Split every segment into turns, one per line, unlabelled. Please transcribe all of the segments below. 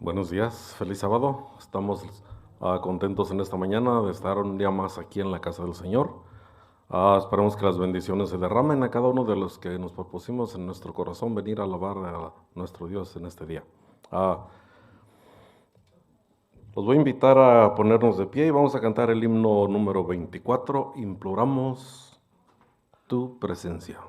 Buenos días, feliz sábado. Estamos contentos en esta mañana de estar un día más aquí en la casa del Señor. Esperamos que las bendiciones se derramen a cada uno de los que nos propusimos en nuestro corazón venir a alabar a nuestro Dios en este día. Los voy a invitar a ponernos de pie y vamos a cantar el himno número 24. Imploramos tu presencia.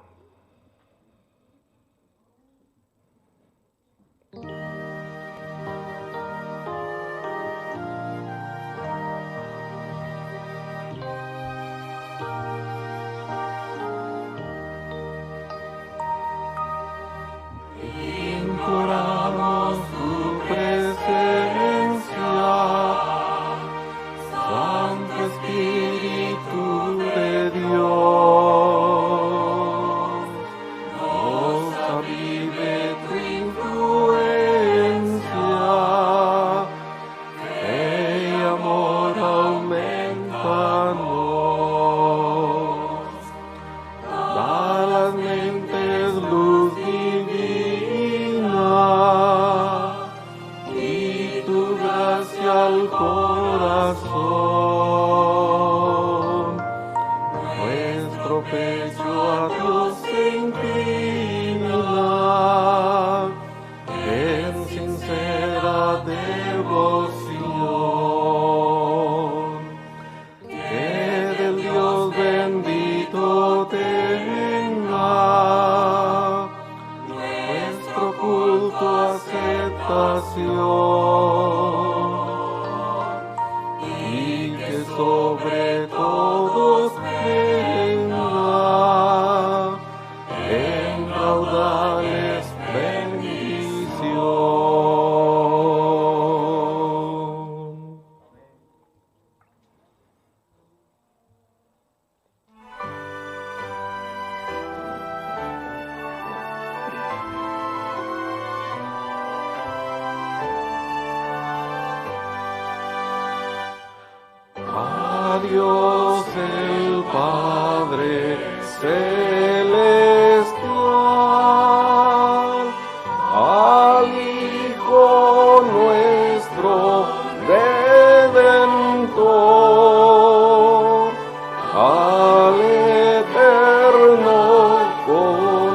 Imploramos tu presencia, Santo Espíritu de Dios, nos avive tu influencia, fe y amor aumentanos, da a las mentes luz divina y tu gracia al corazón. Nuestro pecho a Dios se inclina en sincera devoción. Que del Dios bendito tenga nuestro culto aceptación, y que sobre todos venga en raudales bendición. A Dios el Padre celestial, al Hijo nuestro Redentor, al Eterno Consolador,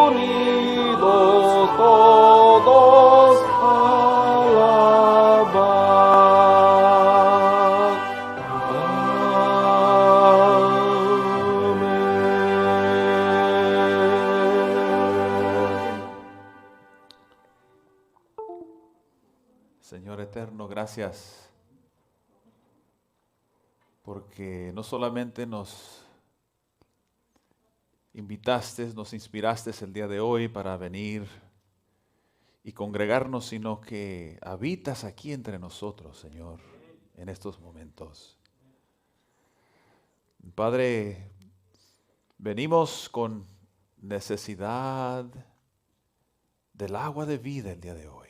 unidos todos alabar. Amén.
Señor eterno, gracias porque no solamente nos invitaste, nos inspiraste el día de hoy para venir y congregarnos, sino que habitas aquí entre nosotros, Señor, en estos momentos. Padre, venimos con necesidad del agua de vida el día de hoy.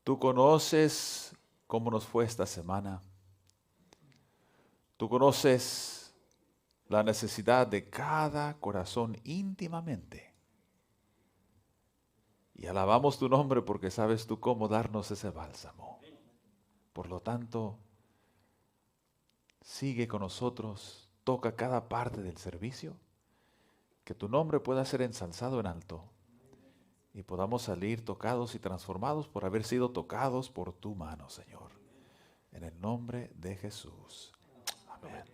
Tú conoces cómo nos fue esta semana. Tú conoces la necesidad de cada corazón íntimamente. Y alabamos tu nombre porque sabes tú cómo darnos ese bálsamo. Por lo tanto, sigue con nosotros, toca cada parte del servicio, que tu nombre pueda ser ensalzado en alto y podamos salir tocados y transformados por haber sido tocados por tu mano, Señor. En el nombre de Jesús. Amén.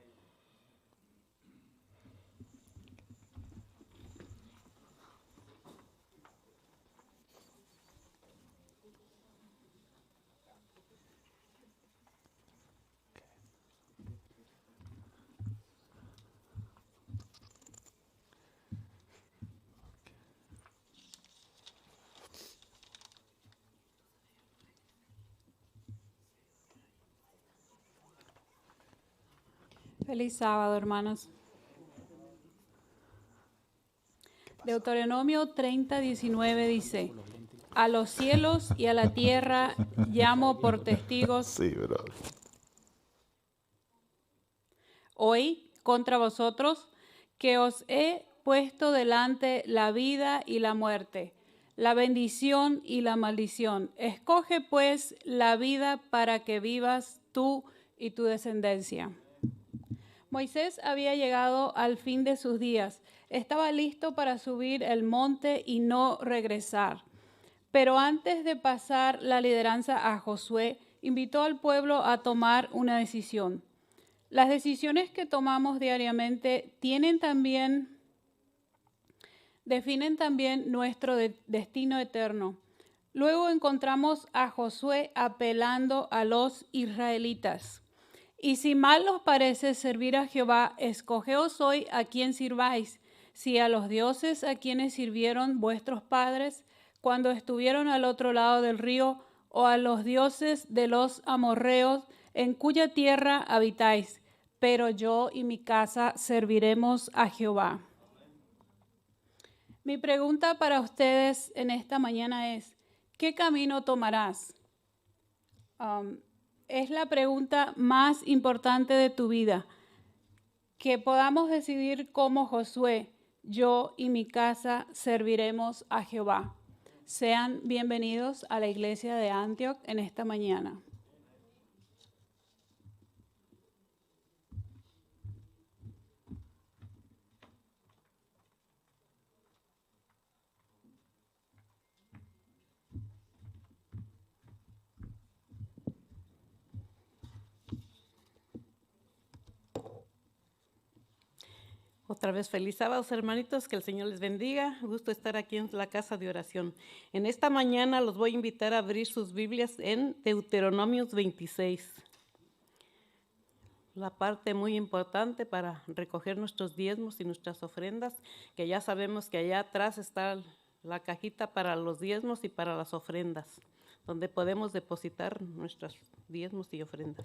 Feliz sábado, hermanos. Deuteronomio 30:19 dice: a los cielos y a la tierra llamo por testigos
Sí, bro.
hoy contra vosotros, que os he puesto delante la vida y la muerte, la bendición y la maldición. Escoge pues la vida para que vivas tú y tu descendencia. Moisés había llegado al fin de sus días. Estaba listo para subir el monte y no regresar. Pero antes de pasar la lideranza a Josué, invitó al pueblo a tomar una decisión. Las decisiones que tomamos diariamente definen también nuestro destino eterno. Luego encontramos a Josué apelando a los israelitas. Y si mal os parece servir a Jehová, escogeos hoy a quién sirváis, si a los dioses a quienes sirvieron vuestros padres cuando estuvieron al otro lado del río, o a los dioses de los amorreos en cuya tierra habitáis. Pero yo y mi casa serviremos a Jehová. Mi pregunta para ustedes en esta mañana es, ¿qué camino tomarás? Es la pregunta más importante de tu vida. Que podamos decidir como Josué, yo y mi casa serviremos a Jehová. Sean bienvenidos a la iglesia de Antioch en esta mañana.
Otra vez feliz sábado, hermanitos, que el Señor les bendiga. Gusto estar aquí en la casa de oración. En esta mañana los voy a invitar a abrir sus Biblias en Deuteronomios 26. La parte muy importante para recoger nuestros diezmos y nuestras ofrendas, que ya sabemos que allá atrás está la cajita para los diezmos y para las ofrendas, donde podemos depositar nuestros diezmos y ofrendas.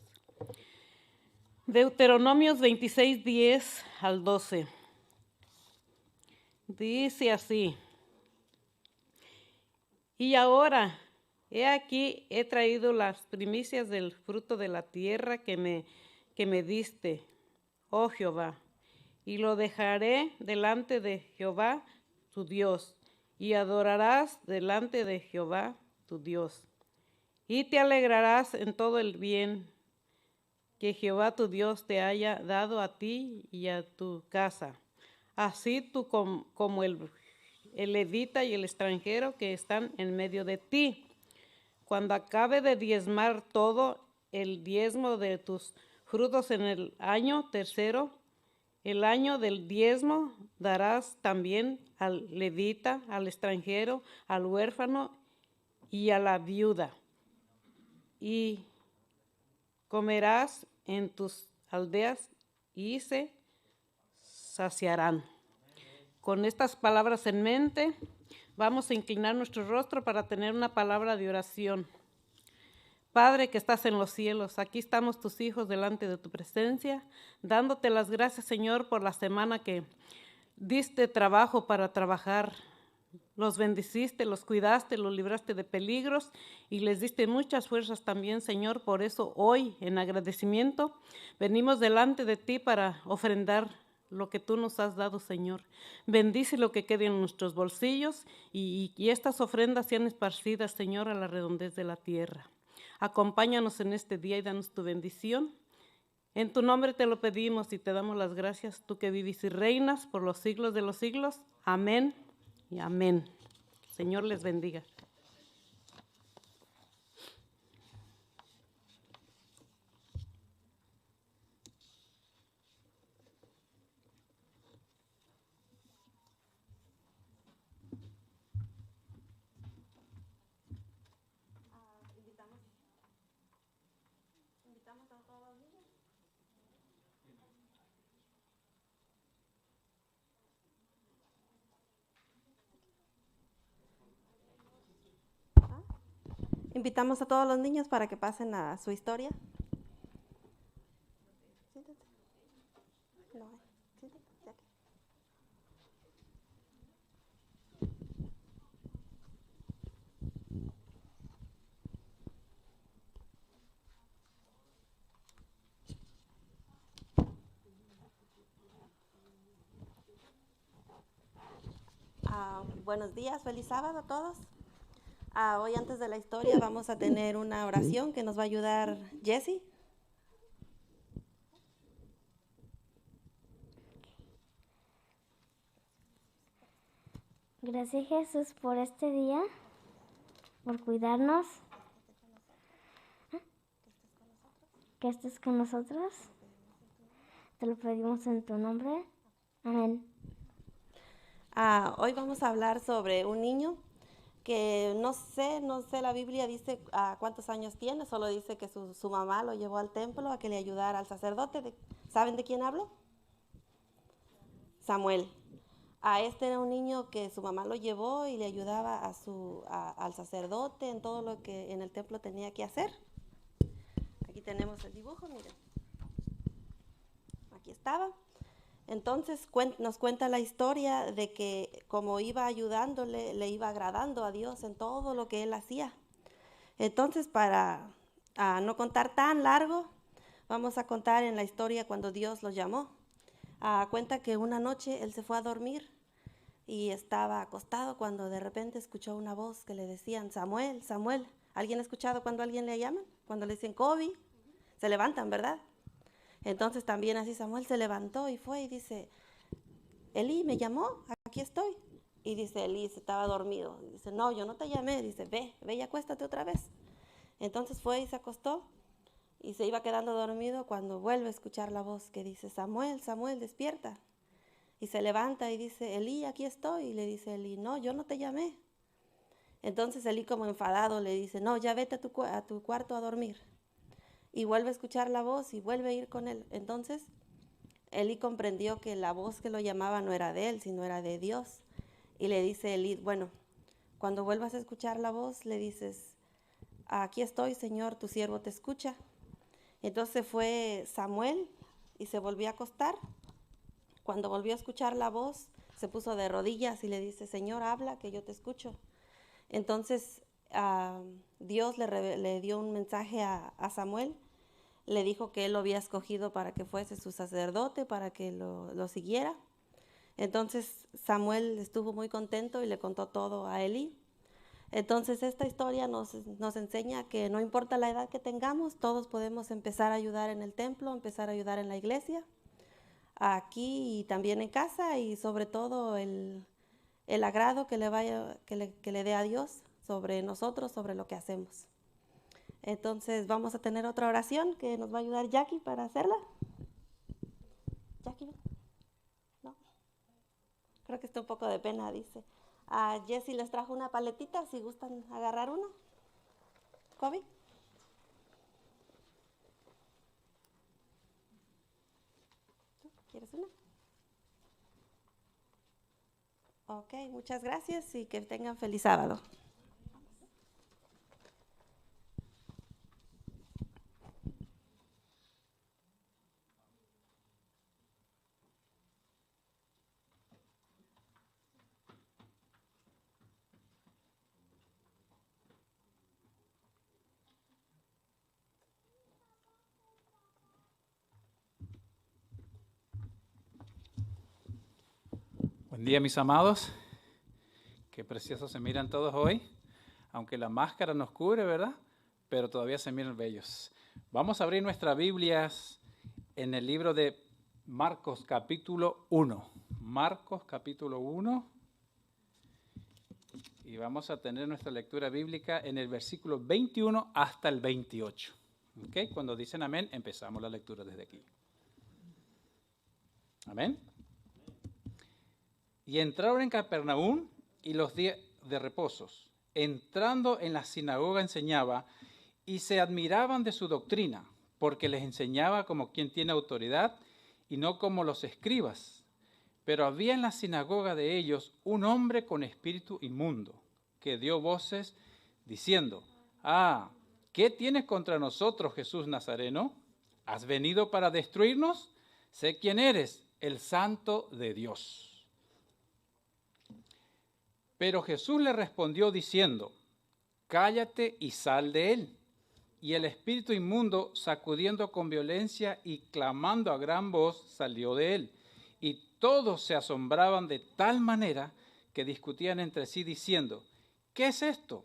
Deuteronomios 26, 10 al 12. Dice así: Y ahora, he aquí, he traído las primicias del fruto de la tierra que me diste, oh Jehová, y lo dejaré delante de Jehová tu Dios, y adorarás delante de Jehová tu Dios, y te alegrarás en todo el bien que Jehová tu Dios te haya dado a ti y a tu casa, así tú como el levita y el extranjero que están en medio de ti. Cuando acabe de diezmar todo el diezmo de tus frutos en el año tercero, el año del diezmo, darás también al levita, al extranjero, al huérfano y a la viuda. Y comerás en tus aldeas y se saciarán. Con estas palabras en mente, vamos a inclinar nuestro rostro para tener una palabra de oración. Padre que estás en los cielos, aquí estamos tus hijos delante de tu presencia, dándote las gracias, Señor, por la semana que diste trabajo para trabajar. Los bendiciste, los cuidaste, los libraste de peligros y les diste muchas fuerzas también, Señor. Por eso hoy, en agradecimiento, venimos delante de ti para ofrendar lo que tú nos has dado, Señor. Bendice lo que quede en nuestros bolsillos y estas ofrendas sean esparcidas, Señor, a la redondez de la tierra. Acompáñanos en este día y danos tu bendición. En tu nombre te lo pedimos y te damos las gracias, tú que vives y reinas por los siglos de los siglos. Amén y amén. Señor les bendiga.
Invitamos a todos los niños para que pasen a su historia. Siéntate. No, siéntate, ya que. buenos días, feliz sábado a todos. Hoy antes de la historia vamos a tener una oración que nos va a ayudar Jessie.
Gracias Jesús por este día, por cuidarnos, que estés con nosotros. Te lo pedimos en tu nombre. Amén.
Hoy vamos a hablar sobre un niño que no sé, la Biblia dice cuántos años tiene, solo dice que su mamá lo llevó al templo a que le ayudara al sacerdote. ¿Saben de quién hablo? Samuel. Este era un niño que su mamá lo llevó y le ayudaba al sacerdote en todo lo que en el templo tenía que hacer. Aquí tenemos el dibujo, miren. Aquí estaba. Entonces nos cuenta la historia de que como iba ayudándole, le iba agradando a Dios en todo lo que él hacía. Entonces, para no contar tan largo, vamos a contar en la historia cuando Dios los llamó. Cuenta que una noche él se fue a dormir y estaba acostado cuando de repente escuchó una voz que le decían, Samuel, Samuel. ¿Alguien ha escuchado cuando a alguien le llaman? Cuando le dicen Kobe, se levantan, ¿verdad? Entonces también así Samuel se levantó y fue y dice, Elí me llamó, aquí estoy. Y dice Elí, estaba dormido. Dice, no, yo no te llamé. Dice, ve y acuéstate otra vez. Entonces fue y se acostó y se iba quedando dormido cuando vuelve a escuchar la voz que dice, Samuel, Samuel, despierta. Y se levanta y dice, Elí, aquí estoy. Y le dice Elí, no, yo no te llamé. Entonces Elí como enfadado le dice, no, ya vete a tu cuarto a dormir. Y vuelve a escuchar la voz y vuelve a ir con él. Entonces Elí comprendió que la voz que lo llamaba no era de él, sino era de Dios. Y le dice Elí, bueno, cuando vuelvas a escuchar la voz, le dices, aquí estoy, Señor, tu siervo te escucha. Entonces fue Samuel y se volvió a acostar. Cuando volvió a escuchar la voz, se puso de rodillas y le dice, Señor, habla, que yo te escucho. Entonces Dios le dio un mensaje a Samuel. Le dijo que él lo había escogido para que fuese su sacerdote, para que lo siguiera. Entonces Samuel estuvo muy contento y le contó todo a Elí. Entonces esta historia nos enseña que no importa la edad que tengamos, todos podemos empezar a ayudar en el templo, empezar a ayudar en la iglesia, aquí y también en casa, y sobre todo el agrado que le dé a Dios sobre nosotros, sobre lo que hacemos. Entonces vamos a tener otra oración que nos va a ayudar Jackie para hacerla. Jackie, ¿no? Creo que está un poco de pena, dice. Jessie les trajo una paletita, si gustan agarrar una. Kobe. ¿Quieres una? Ok, muchas gracias y que tengan feliz sábado.
Buen día, mis amados. Qué preciosos se miran todos hoy, aunque la máscara nos cubre, ¿verdad? Pero todavía se miran bellos. Vamos a abrir nuestras Biblias en el libro de Marcos capítulo 1. Marcos capítulo 1. Y vamos a tener nuestra lectura bíblica en el versículo 21 hasta el 28. ¿Okay? Cuando dicen amén, empezamos la lectura desde aquí. Amén. Y entraron en Capernaum y los días de reposos. Entrando en la sinagoga enseñaba y se admiraban de su doctrina, porque les enseñaba como quien tiene autoridad y no como los escribas. Pero había en la sinagoga de ellos un hombre con espíritu inmundo, que dio voces diciendo, ¿qué tienes contra nosotros, Jesús Nazareno? ¿Has venido para destruirnos? Sé quién eres, el Santo de Dios. Pero Jesús le respondió diciendo, cállate y sal de él. Y el espíritu inmundo, sacudiendo con violencia y clamando a gran voz, salió de él. Y todos se asombraban de tal manera que discutían entre sí diciendo, ¿qué es esto?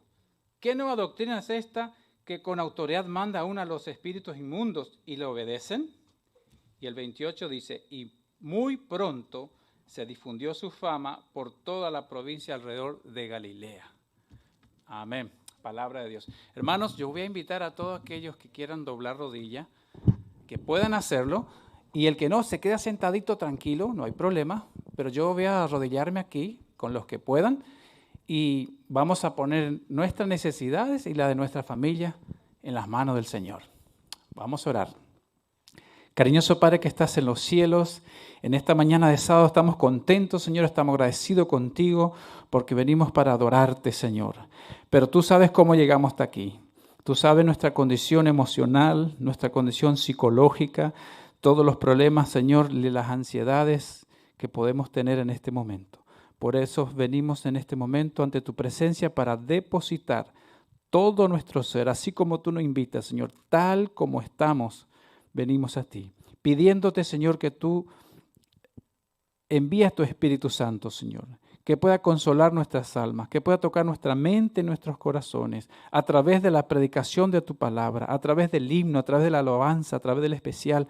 ¿Qué nueva doctrina es esta que con autoridad manda aún a los espíritus inmundos y le obedecen? Y el 28 dice, y muy pronto se difundió su fama por toda la provincia alrededor de Galilea. Amén. Palabra de Dios. Hermanos, yo voy a invitar a todos aquellos que quieran doblar rodilla, que puedan hacerlo, y el que no, se queda sentadito tranquilo, no hay problema, pero yo voy a arrodillarme aquí con los que puedan y vamos a poner nuestras necesidades y la de nuestra familia en las manos del Señor. Vamos a orar. Cariñoso Padre que estás en los cielos, en esta mañana de sábado estamos contentos, Señor, estamos agradecidos contigo porque venimos para adorarte, Señor. Pero tú sabes cómo llegamos hasta aquí. Tú sabes nuestra condición emocional, nuestra condición psicológica, todos los problemas, Señor, y las ansiedades que podemos tener en este momento. Por eso venimos en este momento ante tu presencia para depositar todo nuestro ser, así como tú nos invitas, Señor, tal como estamos, venimos a ti, pidiéndote, Señor, que tú envíes tu Espíritu Santo, Señor, que pueda consolar nuestras almas, que pueda tocar nuestra mente y nuestros corazones, a través de la predicación de tu palabra, a través del himno, a través de la alabanza, a través del especial,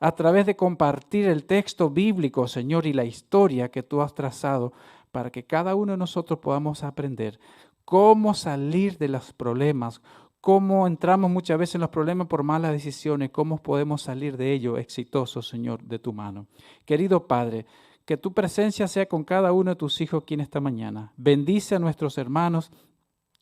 a través de compartir el texto bíblico, Señor, y la historia que tú has trazado, para que cada uno de nosotros podamos aprender cómo salir de los problemas, cómo entramos muchas veces en los problemas por malas decisiones, cómo podemos salir de ello exitosos, Señor, de tu mano. Querido Padre, que tu presencia sea con cada uno de tus hijos aquí en esta mañana. Bendice a nuestros hermanos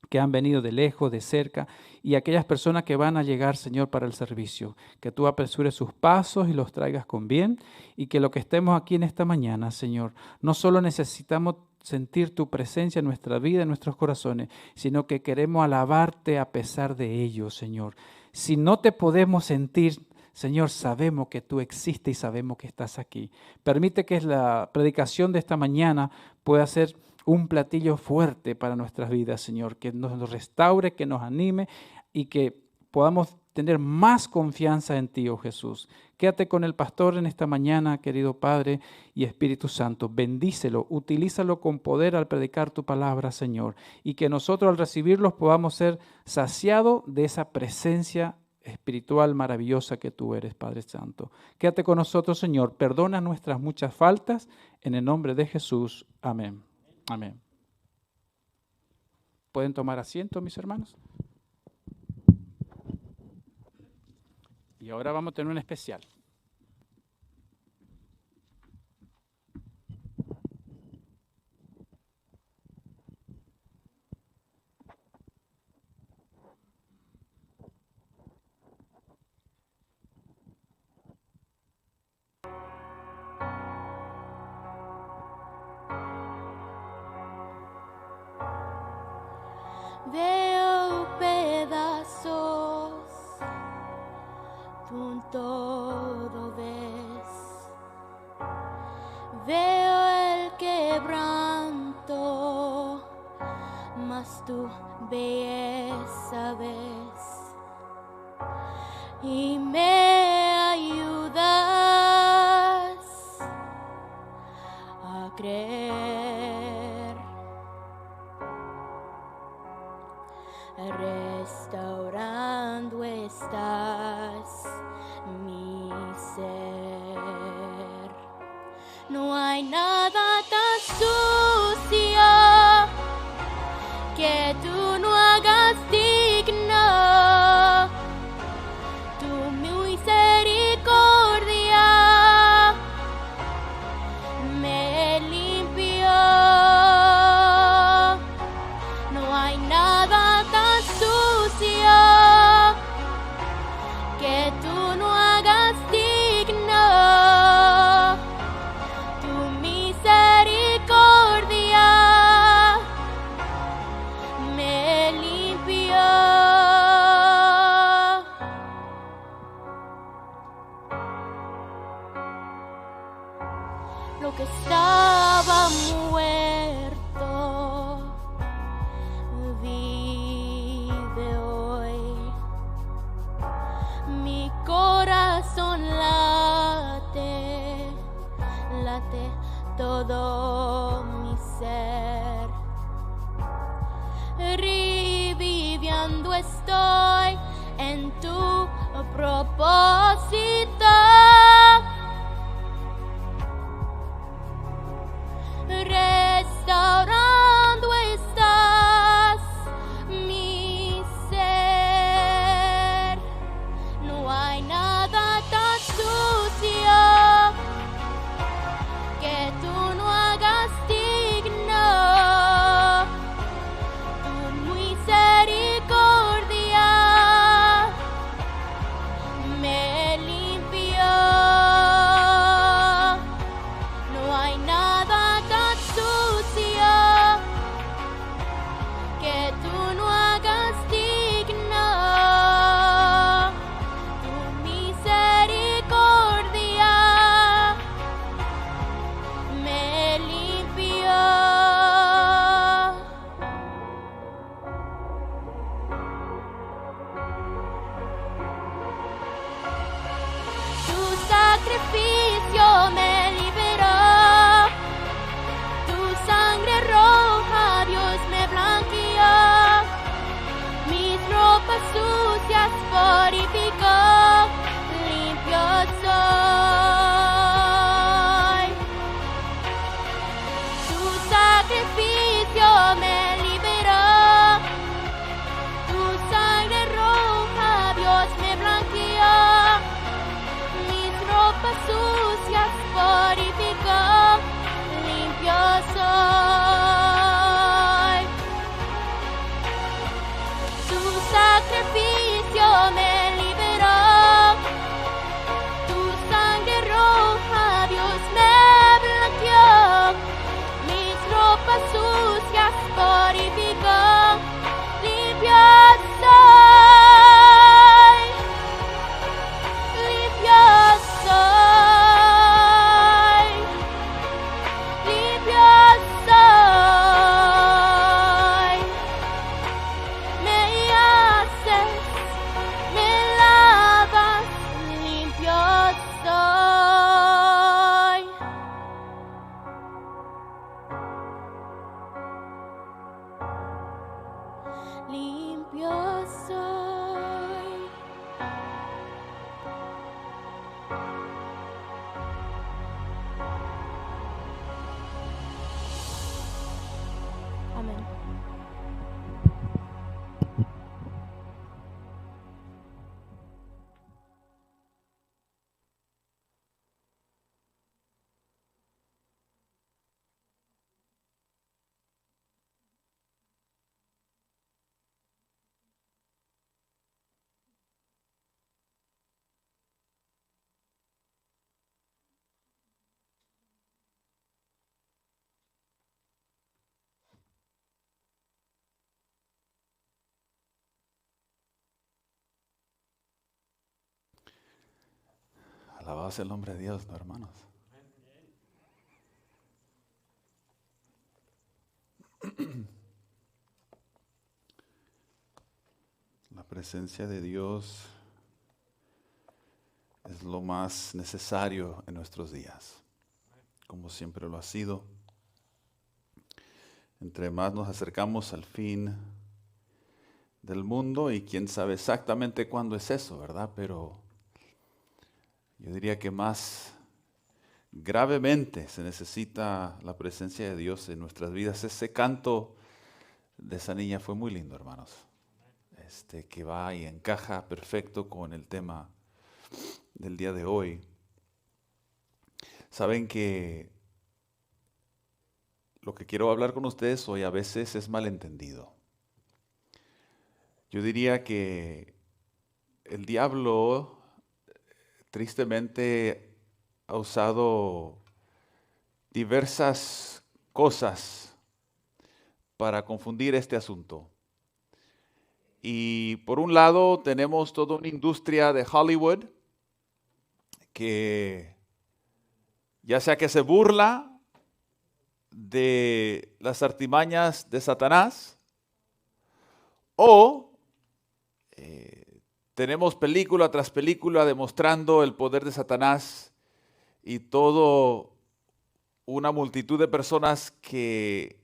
que han venido de lejos, de cerca, y aquellas personas que van a llegar, Señor, para el servicio. Que tú apresures sus pasos y los traigas con bien, y que lo que estemos aquí en esta mañana, Señor, no solo necesitamos sentir tu presencia en nuestra vida, en nuestros corazones, sino que queremos alabarte a pesar de ello, Señor. Si no te podemos sentir, Señor, sabemos que tú existes y sabemos que estás aquí. Permite que la predicación de esta mañana pueda ser un platillo fuerte para nuestras vidas, Señor, que nos restaure, que nos anime y que podamos tener más confianza en ti, oh Jesús. Quédate con el pastor en esta mañana, querido Padre y Espíritu Santo. Bendícelo, utilízalo con poder al predicar tu palabra, Señor, y que nosotros al recibirlos podamos ser saciados de esa presencia espiritual maravillosa que tú eres, Padre Santo. Quédate con nosotros, Señor. Perdona nuestras muchas faltas. En el nombre de Jesús. Amén. Amén. ¿Pueden tomar asiento, mis hermanos? Y ahora vamos a tener un especial.
Veo pedazos, tú un todo ves. Veo el quebranto, mas tu belleza ves. Y me ayudas a creer. Restaurando estás mi ser. No hay nada tan sucio que tú no hagas digno. Tu misericordia me limpió. No hay nada tan sucio que tú no hagas digno. Tu misericordia me limpió. Lo que estaba muerto vive hoy. Mi corazón late, late todo mi ser. ser. Reviviendo estoy en tu propósito. Restaurando estás mi ser. No hay nada tan sucio que tú no hagas digno. Tu misericordia me limpió. No hay nada tan sucio que tú no hagas digno. Tu misericordia me limpió. Tu sacrificio me liberó. Tu sangre roja, Dios, me blanqueó. Mis ropas sucias purificó. Limpio soy. Tu sacrificio me liberó. Tu sangre roja, Dios, me blanqueó. Mis ropas sucias purificó. Limpio soy. Tu sacrificio me liberó. Tu sangre roja, Dios, me blanqueó. Mis ropas sucias purificó. Limpio soy. Limpio soy. Limpio soy. Me haces, me lavas, limpio soy. Limpio soy. Amén.
Alabado sea el nombre de Dios, ¿no, hermanos? La presencia de Dios es lo más necesario en nuestros días, como siempre lo ha sido. Entre más nos acercamos al fin del mundo, y quién sabe exactamente cuándo es eso, ¿verdad? Pero yo diría que más gravemente se necesita la presencia de Dios en nuestras vidas. Ese canto de esa niña fue muy lindo, hermanos. Que va y encaja perfecto con el tema del día de hoy. Saben que lo que quiero hablar con ustedes hoy a veces es malentendido. Yo diría que el diablo tristemente ha usado diversas cosas para confundir este asunto. Y por un lado tenemos toda una industria de Hollywood que ya sea que se burla de las artimañas de Satanás, o tenemos película tras película demostrando el poder de Satanás y todo una multitud de personas que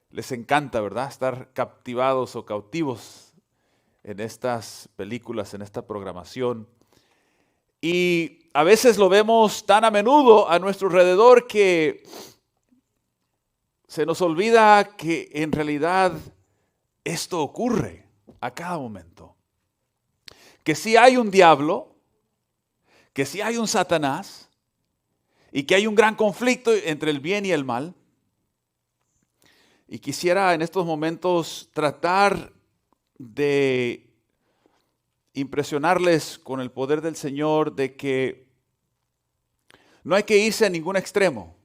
les encanta, ¿verdad?, estar captivados o cautivos en estas películas, en esta programación. Y a veces lo vemos tan a menudo a nuestro alrededor que se nos olvida que en realidad esto ocurre a cada momento. Que sí hay un diablo, que sí hay un Satanás y que hay un gran conflicto entre el bien y el mal. Y quisiera en estos momentos tratar de impresionarles con el poder del Señor de que no hay que irse a ningún extremo.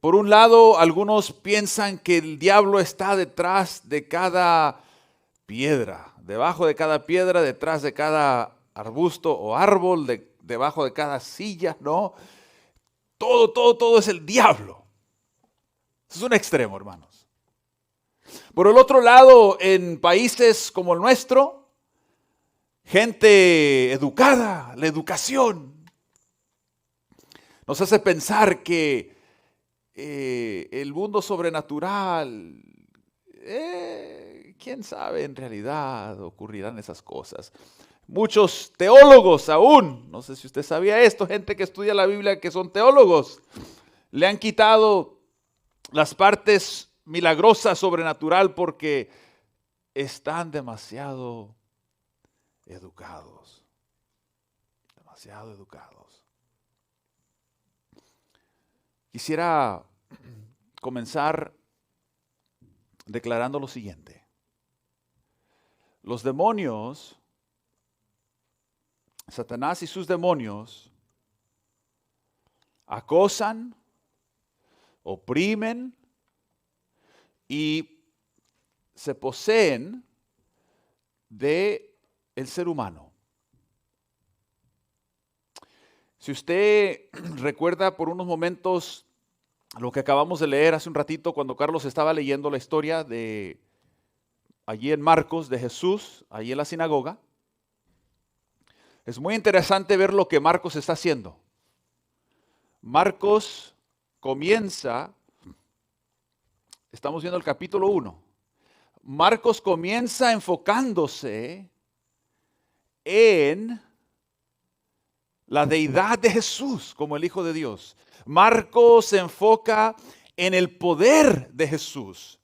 Por un lado, algunos piensan que el diablo está detrás de cada piedra, debajo de cada piedra, detrás de cada arbusto o árbol, debajo de cada silla, ¿no? Todo es el diablo. Eso es un extremo, hermanos. Por el otro lado, en países como el nuestro, gente educada, la educación nos hace pensar que el mundo sobrenatural, quién sabe, en realidad ocurrirán esas cosas. Muchos teólogos aún, no sé si usted sabía esto, gente que estudia la Biblia que son teólogos, le han quitado las partes milagrosas, sobrenatural, porque están demasiado educados. Demasiado educados. Quisiera comenzar declarando lo siguiente. Los demonios, Satanás y sus demonios, acosan, oprimen y se poseen de el ser humano. Si usted recuerda por unos momentos lo que acabamos de leer hace un ratito cuando Carlos estaba leyendo la historia de allí en Marcos de Jesús, allí en la sinagoga, es muy interesante ver lo que Marcos está haciendo. Marcos comienza, estamos viendo el capítulo 1, Marcos comienza enfocándose en la deidad de Jesús como el Hijo de Dios. Marcos se enfoca en el poder de Jesús.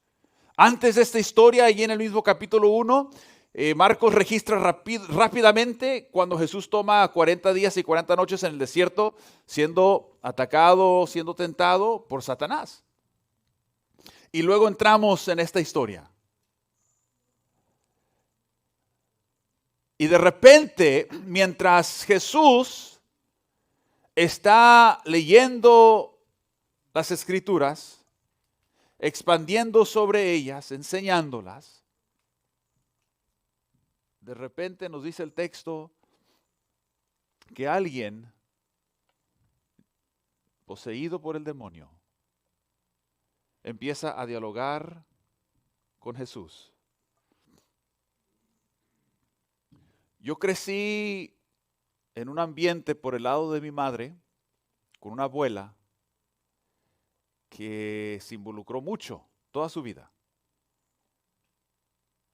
Antes de esta historia, allí en el mismo capítulo 1, Marcos registra rápidamente cuando Jesús toma 40 días y 40 noches en el desierto, siendo atacado, siendo tentado por Satanás. Y luego entramos en esta historia. Y de repente, mientras Jesús está leyendo las Escrituras, expandiendo sobre ellas, enseñándolas, de repente nos dice el texto que alguien poseído por el demonio empieza a dialogar con Jesús. Yo crecí en un ambiente por el lado de mi madre, con una abuela que se involucró mucho toda su vida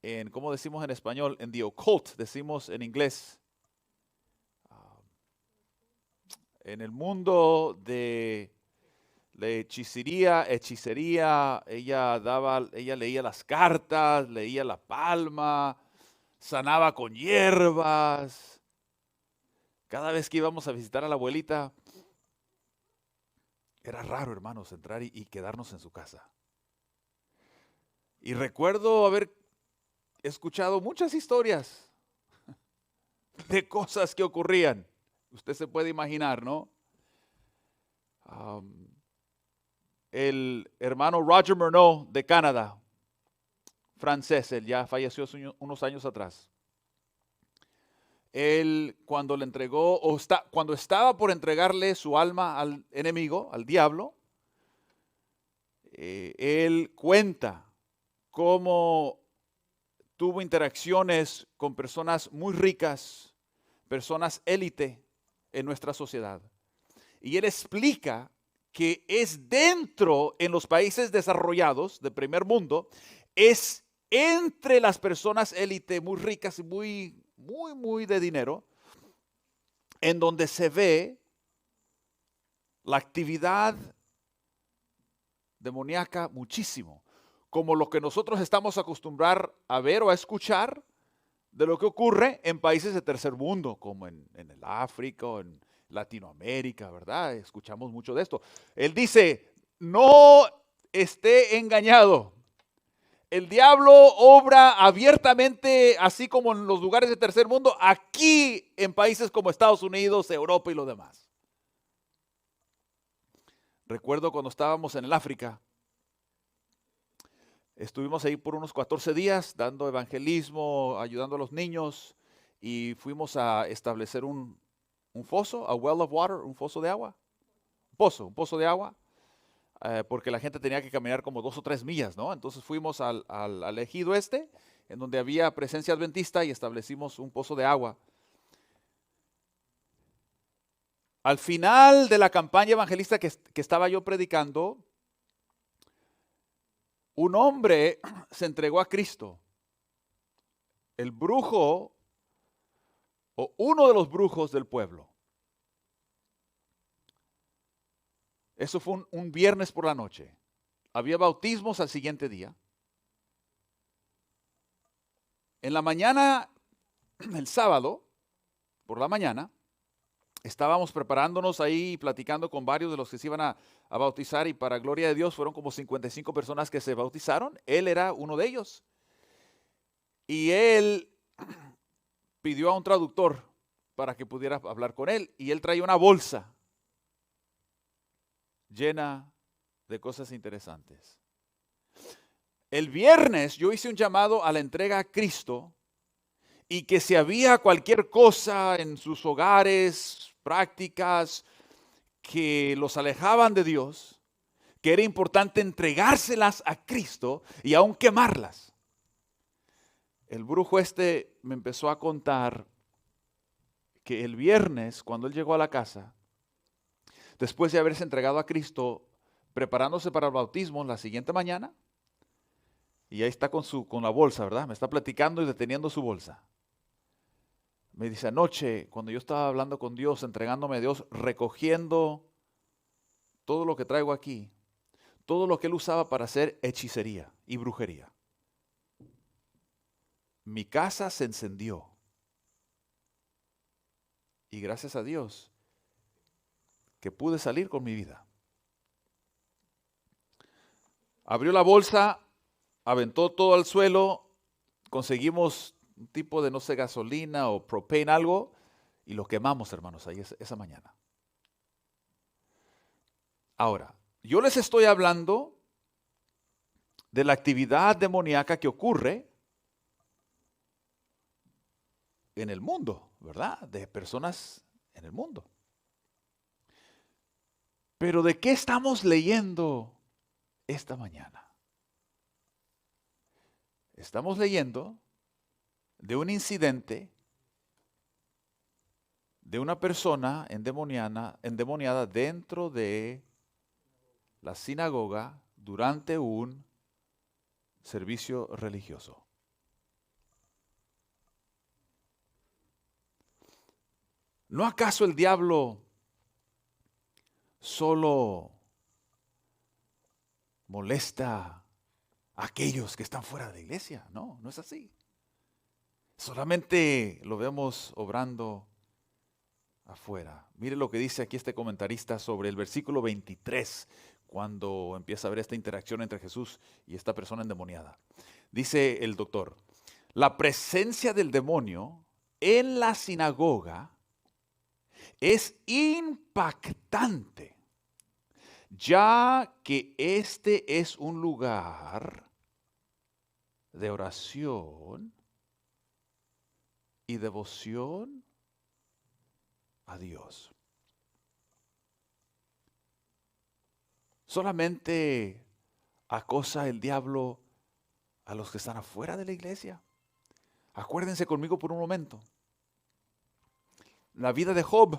en, ¿cómo decimos en español? En the occult, decimos en inglés. En el mundo de la hechicería, ella leía las cartas, leía la palma, sanaba con hierbas. Cada vez que íbamos a visitar a la abuelita, era raro, hermanos, entrar y quedarnos en su casa. Y recuerdo haber escuchado muchas historias de cosas que ocurrían. Usted se puede imaginar, ¿no? El hermano Roger Murnau de Canadá, francés, él ya falleció unos años atrás. Él cuando le entregó, cuando estaba por entregarle su alma al enemigo, al diablo, él cuenta cómo tuvo interacciones con personas muy ricas, personas élite en nuestra sociedad. Y él explica que es dentro en los países desarrollados del primer mundo, es entre las personas élite muy ricas y muy de dinero, en donde se ve la actividad demoníaca muchísimo, como lo que nosotros estamos acostumbrados a ver o a escuchar de lo que ocurre en países de tercer mundo, como en el África o en Latinoamérica, ¿verdad? Escuchamos mucho de esto. Él dice, no esté engañado. El diablo obra abiertamente, así como en los lugares de tercer mundo, aquí en países como Estados Unidos, Europa y lo demás. Recuerdo cuando estábamos en el África, estuvimos ahí por unos 14 días dando evangelismo, ayudando a los niños y fuimos a establecer un foso, a well of water, un foso de agua, un pozo de agua, porque la gente tenía que caminar como 2 o 3 millas, ¿no? Entonces fuimos al ejido en donde había presencia adventista y establecimos un pozo de agua. Al final de la campaña evangelista que estaba yo predicando, un hombre se entregó a Cristo. El brujo, o uno de los brujos del pueblo. Eso fue un viernes por la noche. Había bautismos al siguiente día. En la mañana, el sábado, por la mañana, estábamos preparándonos ahí, platicando con varios de los que se iban a bautizar y para gloria de Dios fueron como 55 personas que se bautizaron. Él era uno de ellos. Y él pidió a un traductor para que pudiera hablar con él. Y él traía una bolsa llena de cosas interesantes. El viernes yo hice un llamado a la entrega a Cristo y que si había cualquier cosa en sus hogares, prácticas que los alejaban de Dios, que era importante entregárselas a Cristo y aún quemarlas. El brujo me empezó a contar que el viernes, cuando él llegó a la casa, después de haberse entregado a Cristo, preparándose para el bautismo la siguiente mañana, y ahí está con la bolsa, ¿verdad? Me está platicando y deteniendo su bolsa. Me dice, anoche, cuando yo estaba hablando con Dios, entregándome a Dios, recogiendo todo lo que traigo aquí, todo lo que él usaba para hacer hechicería y brujería. Mi casa se encendió. Y gracias a Dios que pude salir con mi vida. Abrió la bolsa, aventó todo al suelo, conseguimos un tipo de, no sé, gasolina o propane, algo, y lo quemamos, hermanos, ahí esa mañana. Ahora, yo les estoy hablando de la actividad demoníaca que ocurre en el mundo, ¿verdad? De personas en el mundo. Pero ¿de qué estamos leyendo esta mañana? Estamos leyendo de un incidente de una persona endemoniada dentro de la sinagoga durante un servicio religioso. ¿No acaso el diablo solo molesta a aquellos que están fuera de la iglesia? No, no es así. Solamente lo vemos obrando afuera. Mire lo que dice aquí este comentarista sobre el versículo 23, cuando empieza a ver esta interacción entre Jesús y esta persona endemoniada. Dice el doctor, la presencia del demonio en la sinagoga es impactante, ya que este es un lugar de oración y devoción a Dios. Solamente acosa el diablo a los que están afuera de la iglesia. Acuérdense conmigo por un momento. La vida de Job.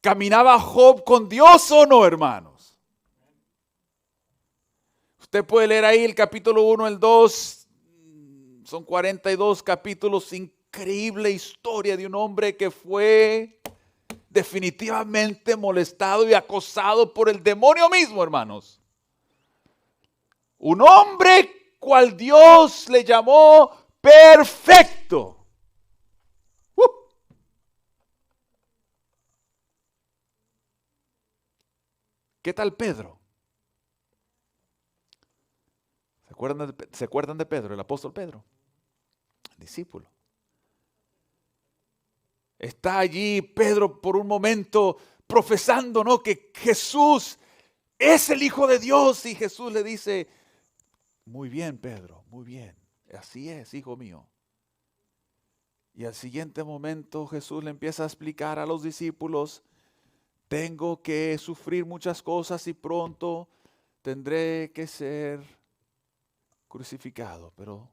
¿Caminaba Job con Dios o no, hermanos? Usted puede leer ahí el capítulo 1, el 2. Son 42 capítulos. Increíble historia de un hombre que fue definitivamente molestado y acosado por el demonio mismo, hermanos. Un hombre cual Dios le llamó perfecto. ¿Qué tal Pedro? ¿Se acuerdan de Pedro, el apóstol Pedro? El discípulo. Está allí Pedro por un momento profesando, ¿no?, que Jesús es el Hijo de Dios. Y Jesús le dice: muy bien, Pedro, muy bien. Así es, hijo mío. Y al siguiente momento Jesús le empieza a explicar a los discípulos: tengo que sufrir muchas cosas y pronto tendré que ser crucificado, pero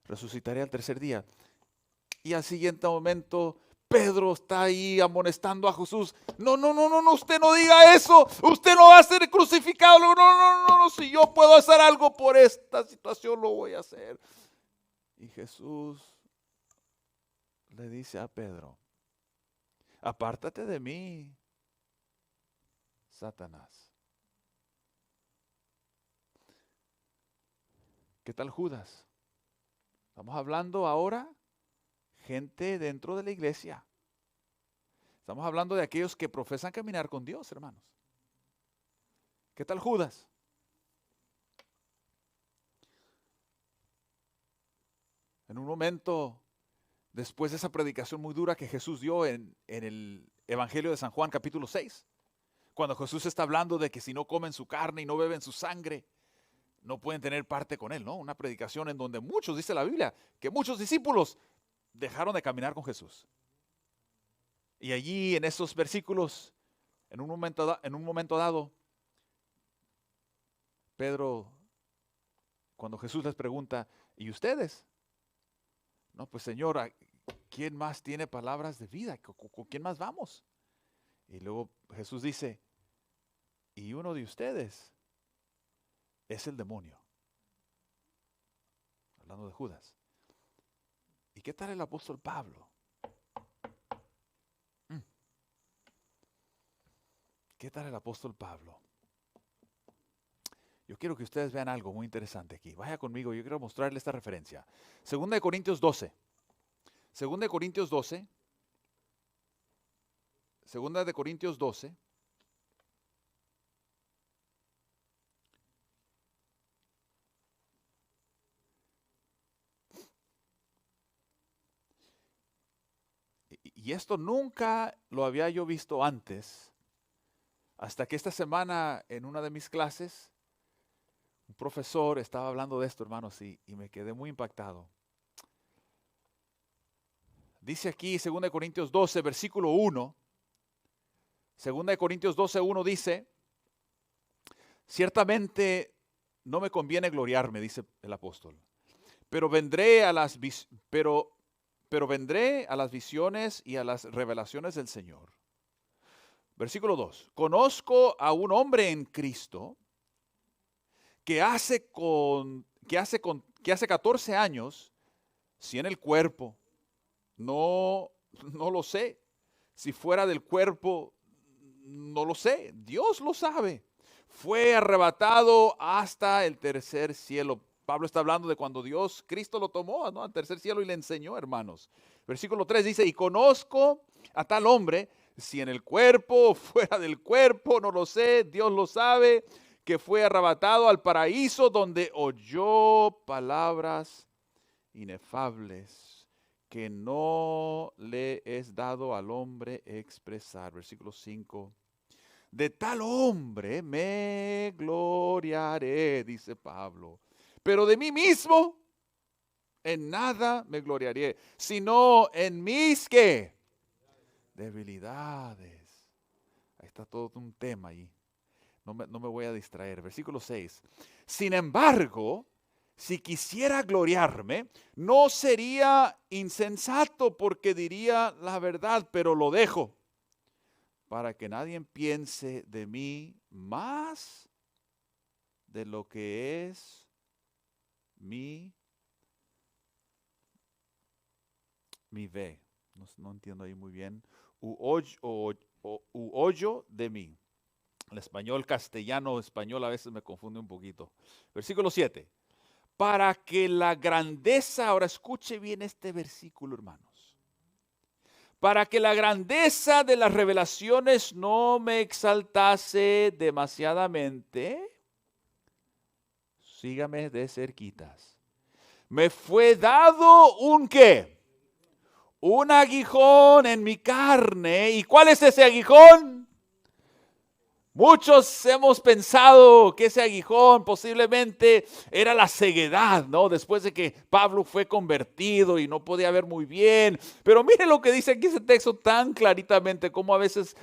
resucitaré al tercer día. Y al siguiente momento Pedro está ahí amonestando a Jesús: no, usted no diga eso, usted no va a ser crucificado. No, si yo puedo hacer algo por esta situación, lo voy a hacer. Y Jesús le dice a Pedro: apártate de mí, Satanás. ¿Qué tal Judas? Estamos hablando ahora gente dentro de la iglesia. Estamos hablando de aquellos que profesan caminar con Dios, hermanos. ¿Qué tal Judas? En un momento, después de esa predicación muy dura que Jesús dio en el Evangelio de San Juan, capítulo 6, cuando Jesús está hablando de que si no comen su carne y no beben su sangre, no pueden tener parte con Él, ¿no? Una predicación en donde muchos, dice la Biblia, que muchos discípulos dejaron de caminar con Jesús. Y allí en esos versículos, en un momento dado, Pedro, cuando Jesús les pregunta: ¿y ustedes? No, pues Señor, ¿quién más tiene palabras de vida? ¿Con quién más vamos? Y luego Jesús dice: y uno de ustedes es el demonio. Hablando de Judas. ¿Y qué tal el apóstol Pablo? ¿Qué tal el apóstol Pablo? Yo quiero que ustedes vean algo muy interesante aquí. Vaya conmigo, yo quiero mostrarles esta referencia. Segunda de Corintios 12. Segunda de Corintios 12. Segunda de Corintios 12. Y esto nunca lo había yo visto antes, hasta que esta semana en una de mis clases, un profesor estaba hablando de esto, hermanos, y me quedé muy impactado. Dice aquí 2 Corintios 12, versículo 1. 2 Corintios 12, 1 dice: ciertamente no me conviene gloriarme, dice el apóstol, pero vendré a las visiones y a las revelaciones del Señor. Versículo 2. Conozco a un hombre en Cristo que hace 14 años, si en el cuerpo, no lo sé. Si fuera del cuerpo, no lo sé. Dios lo sabe. Fue arrebatado hasta el tercer cielo. Pablo está hablando de cuando Cristo lo tomó, ¿no?, al tercer cielo y le enseñó, hermanos. Versículo 3 dice: y conozco a tal hombre, si en el cuerpo o fuera del cuerpo, no lo sé, Dios lo sabe, que fue arrebatado al paraíso, donde oyó palabras inefables que no le es dado al hombre expresar. Versículo 5. De tal hombre me gloriaré, dice Pablo. Pero de mí mismo en nada me gloriaré, sino en mis, ¿qué? Debilidades. Ahí está todo un tema ahí. No me voy a distraer. Versículo 6. Sin embargo, si quisiera gloriarme, no sería insensato, porque diría la verdad, pero lo dejo. para que nadie piense de mí más de lo que es mi ve. No entiendo ahí muy bien. U hoyo de mí. El español, castellano, español a veces me confunde un poquito. Versículo 7. Para que la grandeza, ahora escuche bien este versículo, hermanos. Para que la grandeza de las revelaciones no me exaltase demasiadamente, sígame de cerquitas. Me fue dado un ¿qué? Un aguijón en mi carne. ¿Y cuál es ese aguijón? Muchos hemos pensado que ese aguijón posiblemente era la ceguedad, ¿no? Después de que Pablo fue convertido y no podía ver muy bien. Pero mire lo que dice aquí ese texto tan claritamente, como a veces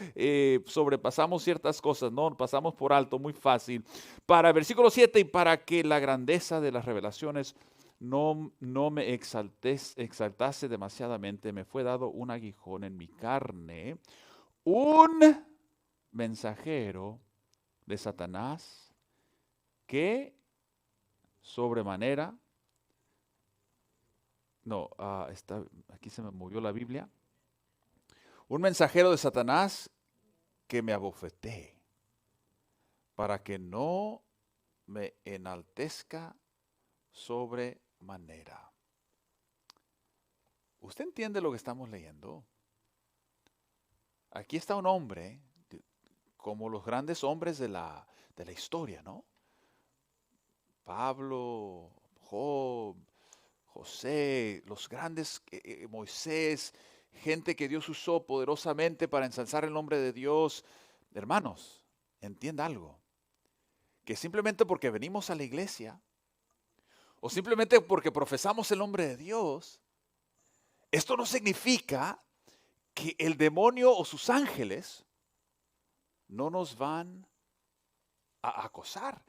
sobrepasamos ciertas cosas, ¿no? Pasamos por alto muy fácil. Para versículo 7, y para que la grandeza de las revelaciones no me exaltase demasiadamente, me fue dado un aguijón en mi carne, un mensajero de Satanás que sobremanera, aquí se me movió la Biblia, un mensajero de Satanás que me abofetee para que no me enaltezca sobremanera. ¿Usted entiende lo que estamos leyendo? Aquí está un hombre como los grandes hombres de la historia, ¿no? Pablo, Job, José, los grandes, Moisés, gente que Dios usó poderosamente para ensalzar el nombre de Dios. Hermanos, entienda algo, que simplemente porque venimos a la iglesia, o simplemente porque profesamos el nombre de Dios, esto no significa que el demonio o sus ángeles no nos van a acosar.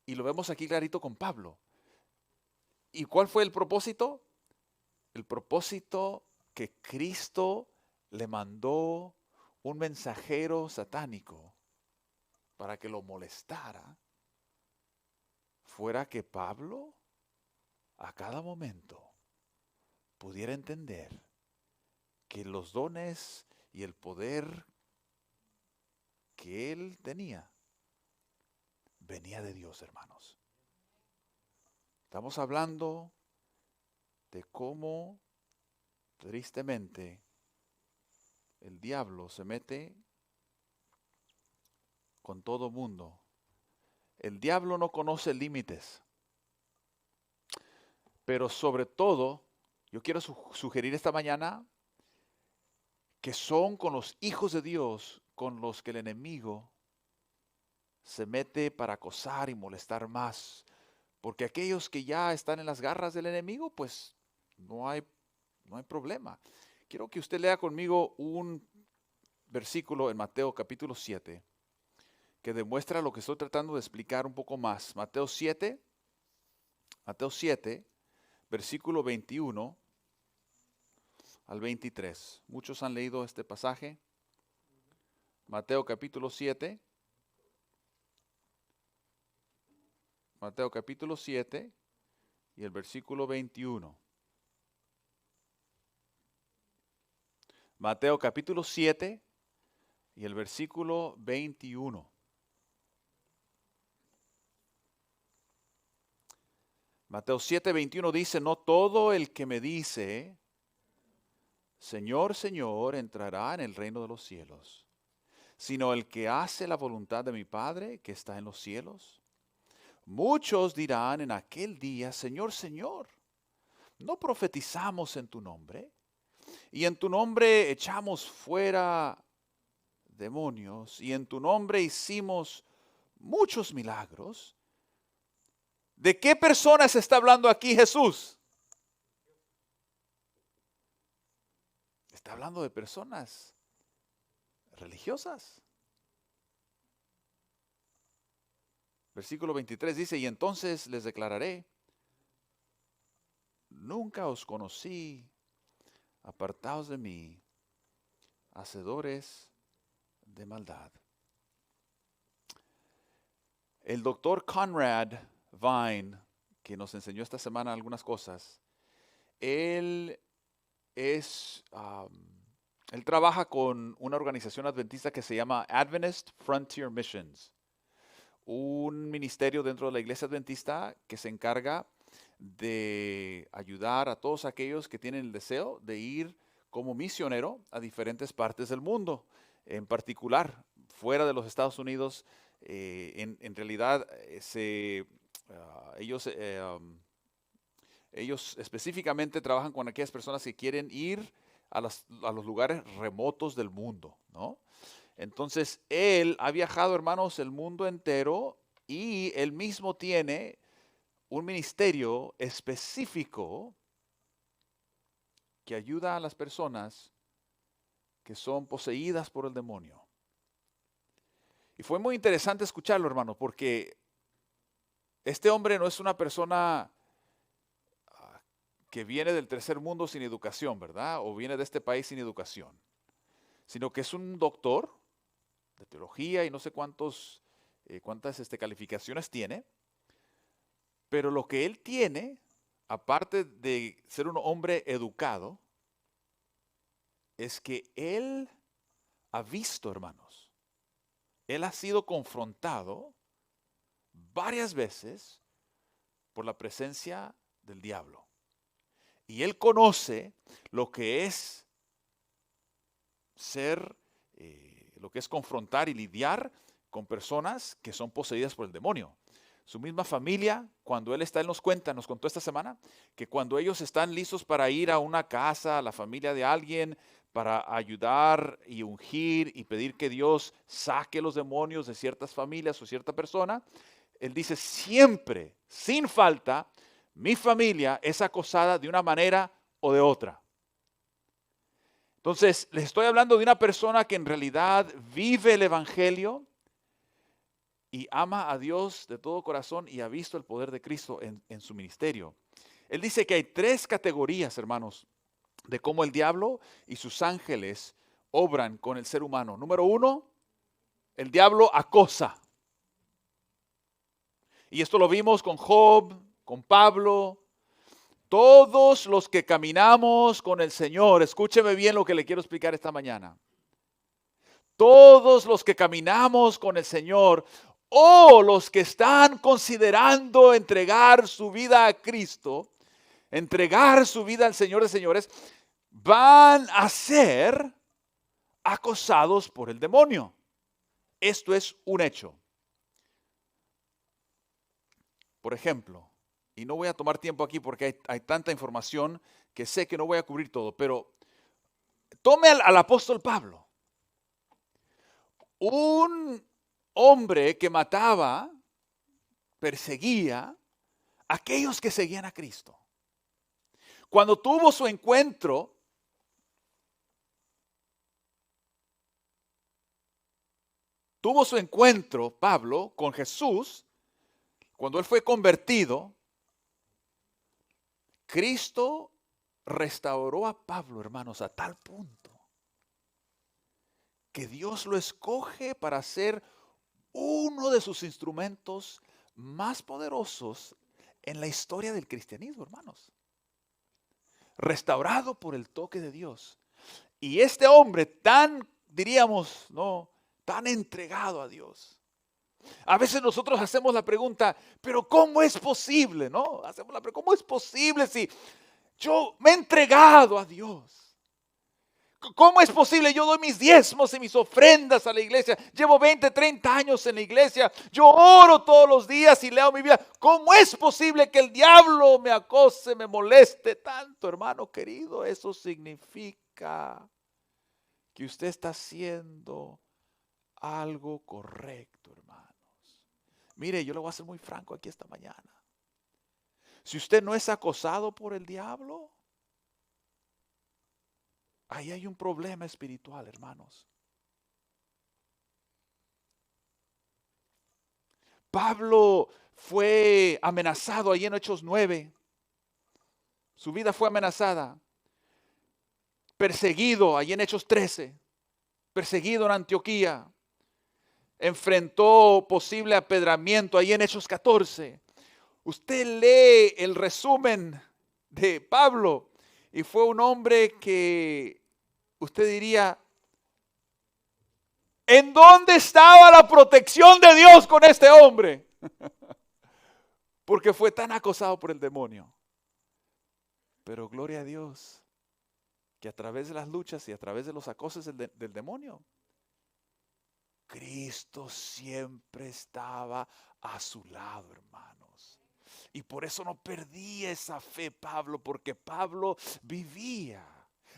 Y lo vemos aquí clarito con Pablo. ¿Y cuál fue el propósito? El propósito que Cristo le mandó un mensajero satánico para que lo molestara, fuera que Pablo a cada momento pudiera entender que los dones y el poder que él tenía venía de Dios, hermanos. Estamos hablando de cómo tristemente el diablo se mete con todo mundo. El diablo no conoce límites, pero sobre todo yo quiero sugerir esta mañana que son con los hijos de Dios con los que el enemigo se mete para acosar y molestar más. Porque aquellos que ya están en las garras del enemigo, pues no hay problema. Quiero que usted lea conmigo un versículo en Mateo capítulo 7, que demuestra lo que estoy tratando de explicar un poco más. Mateo 7, versículo 21 al 23. Muchos han leído este pasaje. Mateo capítulo 7. Mateo capítulo 7 y el versículo 21. Mateo capítulo 7 y el versículo 21. Mateo 7, 21 dice: no todo el que me dice, Señor, Señor, entrará en el reino de los cielos, sino el que hace la voluntad de mi Padre que está en los cielos. Muchos dirán en aquel día: Señor, Señor, ¿no profetizamos en tu nombre? Y en tu nombre echamos fuera demonios, y en tu nombre hicimos muchos milagros. ¿De qué personas está hablando aquí Jesús? Está hablando de personas religiosas. Versículo 23 dice: y entonces les declararé: nunca os conocí, apartaos de mí, hacedores de maldad. El doctor Conrad Vine, que nos enseñó esta semana algunas cosas, él trabaja con una organización adventista que se llama Adventist Frontier Missions, un ministerio dentro de la iglesia adventista que se encarga de ayudar a todos aquellos que tienen el deseo de ir como misionero a diferentes partes del mundo, en particular fuera de los Estados Unidos. En realidad ellos específicamente trabajan con aquellas personas que quieren ir a los lugares remotos del mundo, ¿no? Entonces, él ha viajado, hermanos, el mundo entero, y él mismo tiene un ministerio específico que ayuda a las personas que son poseídas por el demonio. Y fue muy interesante escucharlo, hermano, porque este hombre no es una persona que viene del tercer mundo sin educación, ¿verdad? O viene de este país sin educación, sino que es un doctor de teología y no sé cuántas calificaciones tiene, pero lo que él tiene, aparte de ser un hombre educado, es que él ha visto, hermanos, él ha sido confrontado varias veces por la presencia del diablo. Y él conoce lo que es lo que es confrontar y lidiar con personas que son poseídas por el demonio. Su misma familia, cuando él nos contó esta semana, que cuando ellos están listos para ir a una casa, a la familia de alguien, para ayudar y ungir y pedir que Dios saque los demonios de ciertas familias o cierta persona, él dice siempre, sin falta, mi familia es acosada de una manera o de otra. Entonces, les estoy hablando de una persona que en realidad vive el evangelio y ama a Dios de todo corazón y ha visto el poder de Cristo en su ministerio. Él dice que hay 3 categorías, hermanos, de cómo el diablo y sus ángeles obran con el ser humano. Número 1, el diablo acosa. Y esto lo vimos con Job, con Pablo. Todos los que caminamos con el Señor, escúcheme bien lo que le quiero explicar esta mañana. Todos los que caminamos con el Señor, o los que están considerando entregar su vida a Cristo, entregar su vida al Señor de señores, van a ser acosados por el demonio. Esto es un hecho. Por ejemplo, y no voy a tomar tiempo aquí porque hay tanta información que sé que no voy a cubrir todo, pero tome al apóstol Pablo. Un hombre que mataba, perseguía a aquellos que seguían a Cristo. Cuando tuvo su encuentro Pablo con Jesús, cuando él fue convertido, Cristo restauró a Pablo, hermanos, a tal punto que Dios lo escoge para ser uno de sus instrumentos más poderosos en la historia del cristianismo, hermanos. Restaurado por el toque de Dios. Y este hombre tan, diríamos, tan entregado a Dios. A veces nosotros hacemos la pregunta, pero ¿cómo es posible? Hacemos la pregunta, ¿cómo es posible si yo me he entregado a Dios? ¿Cómo es posible? Yo doy mis diezmos y mis ofrendas a la iglesia. Llevo 20, 30 años en la iglesia. Yo oro todos los días y leo mi vida. ¿Cómo es posible que el diablo me acose, me moleste tanto, hermano querido? Eso significa que usted está haciendo algo correcto, hermanos. Mire, yo le voy a ser muy franco aquí esta mañana. Si usted no es acosado por el diablo, ahí hay un problema espiritual, hermanos. Pablo fue amenazado ahí en Hechos 9. Su vida fue amenazada. Perseguido ahí en Hechos 13. perseguido en Antioquía. Enfrentó posible apedramiento ahí en Hechos 14. Usted lee el resumen de Pablo y fue un hombre que usted diría, ¿en dónde estaba la protección de Dios con este hombre? Porque fue tan acosado por el demonio. Pero gloria a Dios, que a través de las luchas y a través de los acosos del demonio, Cristo siempre estaba a su lado, hermanos. Y por eso no perdía esa fe Pablo, porque Pablo vivía,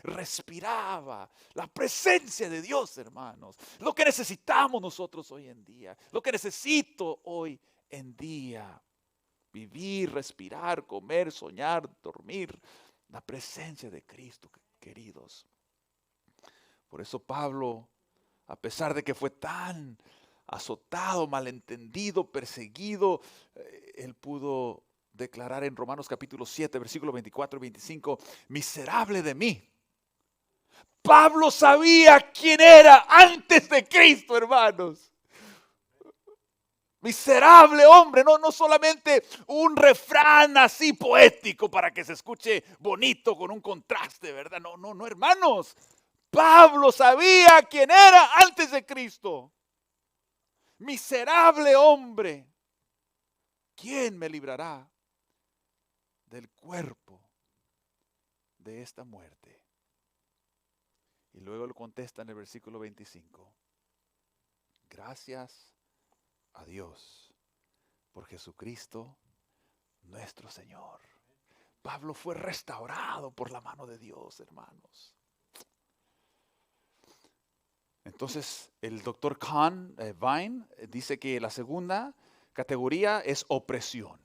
respiraba la presencia de Dios, hermanos. Lo que necesitamos nosotros hoy en día, lo que necesito hoy en día. Vivir, respirar, comer, soñar, dormir. La presencia de Cristo, queridos. Por eso Pablo, a pesar de que fue tan azotado, malentendido, perseguido, él pudo declarar en Romanos capítulo 7, versículos 24 y 25, miserable de mí. Pablo sabía quién era antes de Cristo, hermanos. Miserable hombre, no solamente un refrán así poético para que se escuche bonito con un contraste, ¿verdad? No, hermanos. Pablo sabía quién era antes de Cristo. Miserable hombre, ¿quién me librará del cuerpo de esta muerte? Y luego le contesta en el versículo 25, gracias a Dios por Jesucristo nuestro Señor. Pablo fue restaurado por la mano de Dios, hermanos. Entonces el doctor Kahn Vine dice que la segunda categoría es opresión.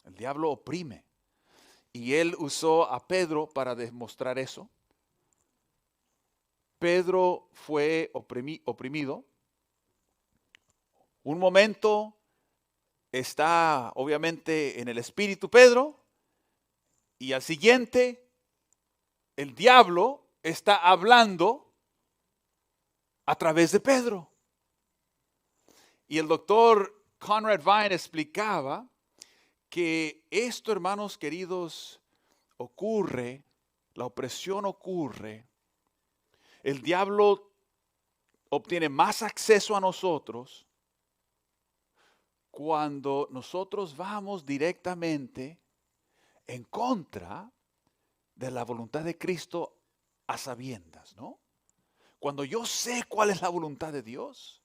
El diablo oprime. Y él usó a Pedro para demostrar eso. Pedro fue oprimido. Un momento está obviamente en el espíritu Pedro y al siguiente el diablo está hablando a través de Pedro. Y el doctor Conrad Vine explicaba que esto, hermanos queridos, ocurre, la opresión ocurre, el diablo obtiene más acceso a nosotros cuando nosotros vamos directamente en contra de la voluntad de Cristo a sabiendas, ¿no? Cuando yo sé cuál es la voluntad de Dios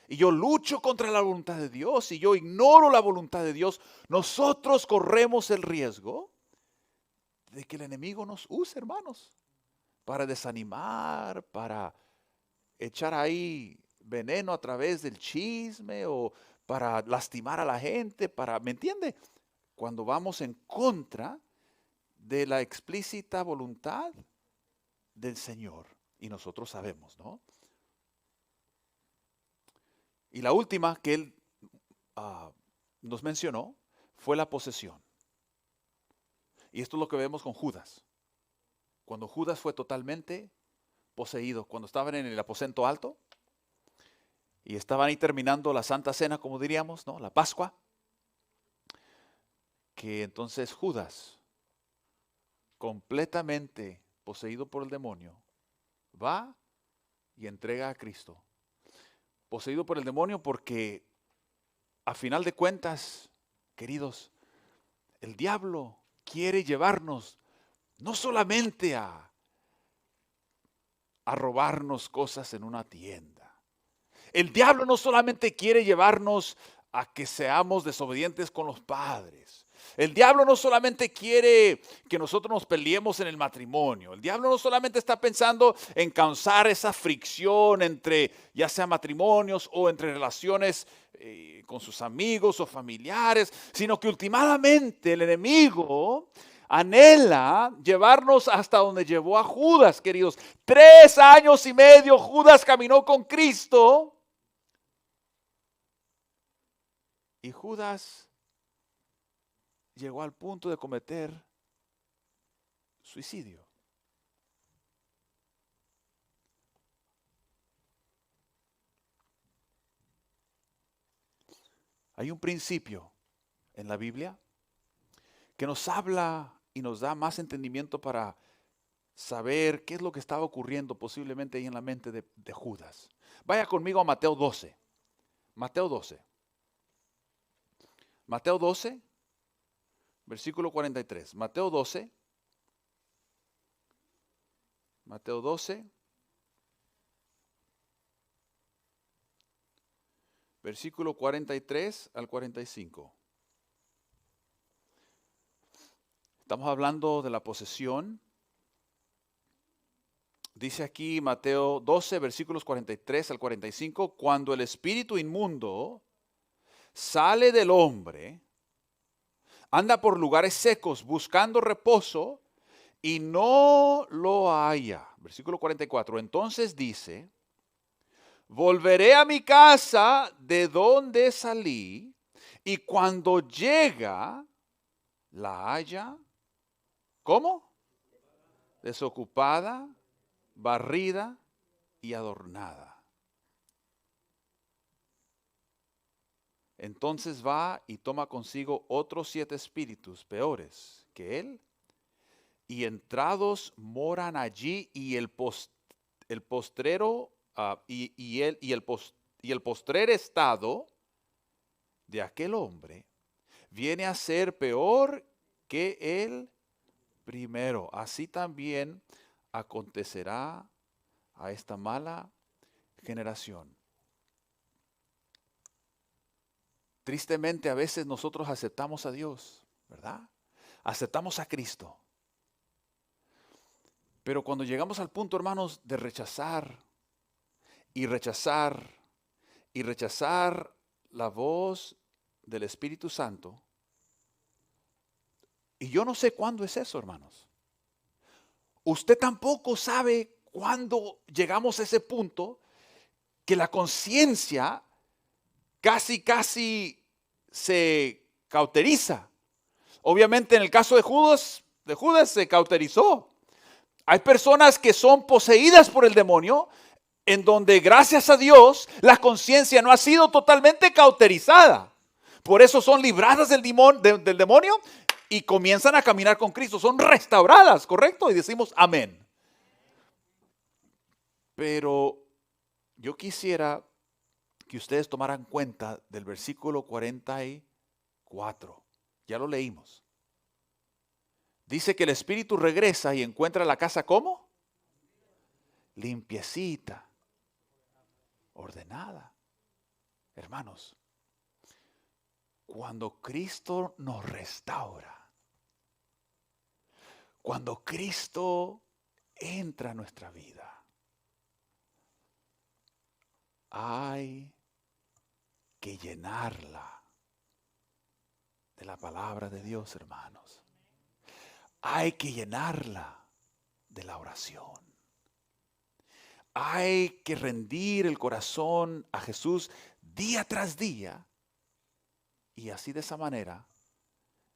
y yo lucho contra la voluntad de Dios y yo ignoro la voluntad de Dios, nosotros corremos el riesgo de que el enemigo nos use, hermanos, para desanimar, para echar ahí veneno a través del chisme o para lastimar a la gente, ¿me entiende? Cuando vamos en contra de la explícita voluntad del Señor. Y nosotros sabemos, ¿no? Y la última que él nos mencionó fue la posesión. Y esto es lo que vemos con Judas. Cuando Judas fue totalmente poseído, cuando estaban en el aposento alto y estaban ahí terminando la Santa Cena, como diríamos, ¿no? La Pascua, que entonces Judas, completamente poseído por el demonio, va y entrega a Cristo. Poseído por el demonio porque a final de cuentas, queridos, el diablo quiere llevarnos no solamente a robarnos cosas en una tienda. El diablo no solamente quiere llevarnos a que seamos desobedientes con los padres. El diablo no solamente quiere que nosotros nos peleemos en el matrimonio. El diablo no solamente está pensando en causar esa fricción entre ya sea matrimonios o entre relaciones con sus amigos o familiares, sino que últimamente el enemigo anhela llevarnos hasta donde llevó a Judas, queridos. 3 años y medio Judas caminó con Cristo. Y Judas llegó al punto de cometer suicidio. Hay un principio en la Biblia que nos habla y nos da más entendimiento para saber qué es lo que estaba ocurriendo posiblemente ahí en la mente de Judas. Vaya conmigo a Mateo 12. Mateo 12. Mateo 12, versículo 43. Mateo 12. Mateo 12. Versículo 43 al 45. Estamos hablando de la posesión. Dice aquí Mateo 12, versículos 43 al 45, cuando el espíritu inmundo sale del hombre, anda por lugares secos buscando reposo y no lo halla. Versículo 44, entonces dice, volveré a mi casa de donde salí, y cuando llega, la halla, ¿cómo? Desocupada, barrida y adornada. Entonces va y toma consigo otros 7 espíritus peores que él, y entrados moran allí, y el postrer estado de aquel hombre viene a ser peor que el primero. Así también acontecerá a esta mala generación. Tristemente a veces nosotros aceptamos a Dios, ¿verdad? Aceptamos a Cristo. Pero cuando llegamos al punto, hermanos, de rechazar y rechazar y rechazar la voz del Espíritu Santo, y yo no sé cuándo es eso, hermanos. Usted tampoco sabe cuándo llegamos a ese punto que la conciencia casi se cauteriza. Obviamente en el caso de Judas se cauterizó. Hay personas que son poseídas por el demonio, en donde gracias a Dios la conciencia no ha sido totalmente cauterizada. Por eso son libradas del demonio y comienzan a caminar con Cristo. Son restauradas, ¿correcto? Y decimos amén. Pero yo quisiera que ustedes tomaran cuenta del versículo 44. Ya lo leímos. Dice que el espíritu regresa y encuentra la casa ¿cómo? Limpiecita, ordenada. Hermanos, cuando Cristo nos restaura, cuando Cristo entra a nuestra vida, hay que llenarla de la palabra de Dios, hermanos. Hay que llenarla de la oración. Hay que rendir el corazón a Jesús día tras día. Y así de esa manera,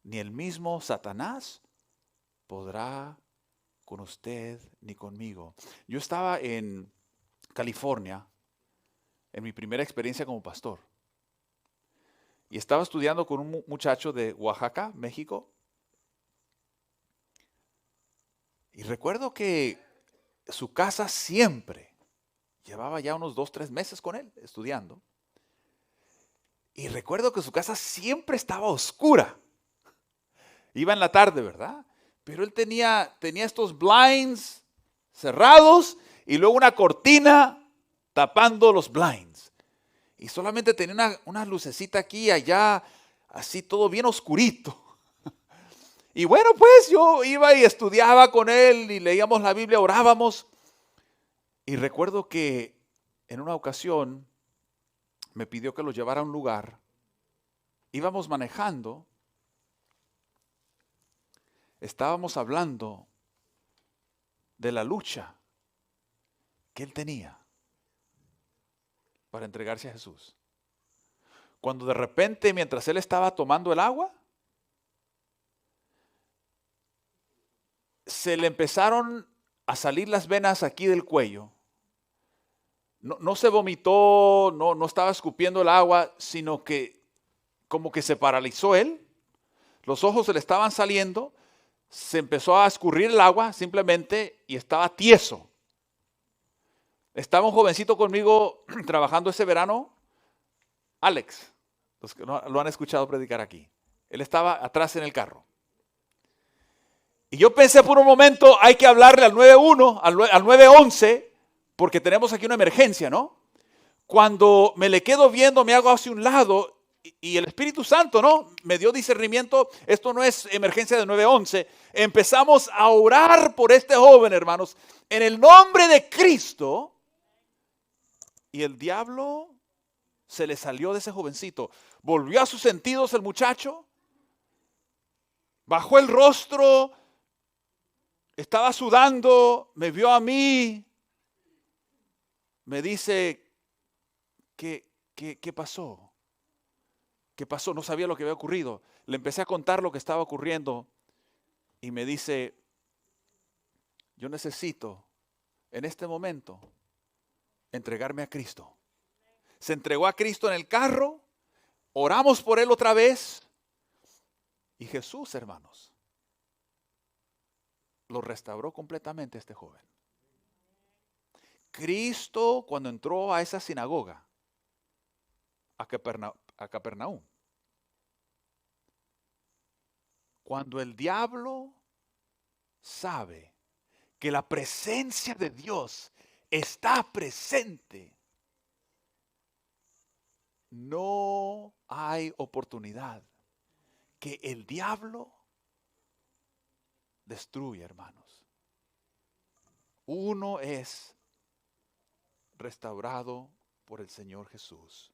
ni el mismo Satanás podrá con usted ni conmigo. Yo estaba en California en mi primera experiencia como pastor. Y estaba estudiando con un muchacho de Oaxaca, México. Y recuerdo que su casa siempre, llevaba ya unos 2-3 meses con él estudiando. Y recuerdo que su casa siempre estaba oscura. Iba en la tarde, ¿verdad? Pero él tenía estos blinds cerrados y luego una cortina tapando los blinds. Y solamente tenía una lucecita aquí y allá, así todo bien oscurito. Y bueno, pues yo iba y estudiaba con él y leíamos la Biblia, orábamos. Y recuerdo que en una ocasión me pidió que lo llevara a un lugar. Íbamos manejando. Estábamos hablando de la lucha que él tenía para entregarse a Jesús. Cuando de repente, mientras él estaba tomando el agua, se le empezaron a salir las venas aquí del cuello. No se vomitó, no estaba escupiendo el agua, sino que como que se paralizó él, los ojos se le estaban saliendo, se empezó a escurrir el agua simplemente y estaba tieso. Estaba un jovencito conmigo trabajando ese verano, Alex, los que no lo han escuchado predicar aquí. Él estaba atrás en el carro. Y yo pensé por un momento, hay que hablarle al 911, al 911, porque tenemos aquí una emergencia, ¿no? Cuando me le quedo viendo, me hago hacia un lado y el Espíritu Santo, ¿no? Me dio discernimiento, esto no es emergencia de 911. Empezamos a orar por este joven, hermanos, en el nombre de Cristo. Y el diablo se le salió de ese jovencito. Volvió a sus sentidos el muchacho. Bajó el rostro. Estaba sudando. Me vio a mí. Me dice, ¿qué pasó? ¿Qué pasó? No sabía lo que había ocurrido. Le empecé a contar lo que estaba ocurriendo. Y me dice, yo necesito en este momento entregarme a Cristo. Se entregó a Cristo en el carro, oramos por él otra vez y Jesús, hermanos, lo restauró completamente a este joven. Cristo, cuando entró a esa sinagoga, a Capernaum, cuando el diablo sabe que la presencia de Dios está presente, no hay oportunidad que el diablo destruya, hermanos. Uno es restaurado por el Señor Jesús.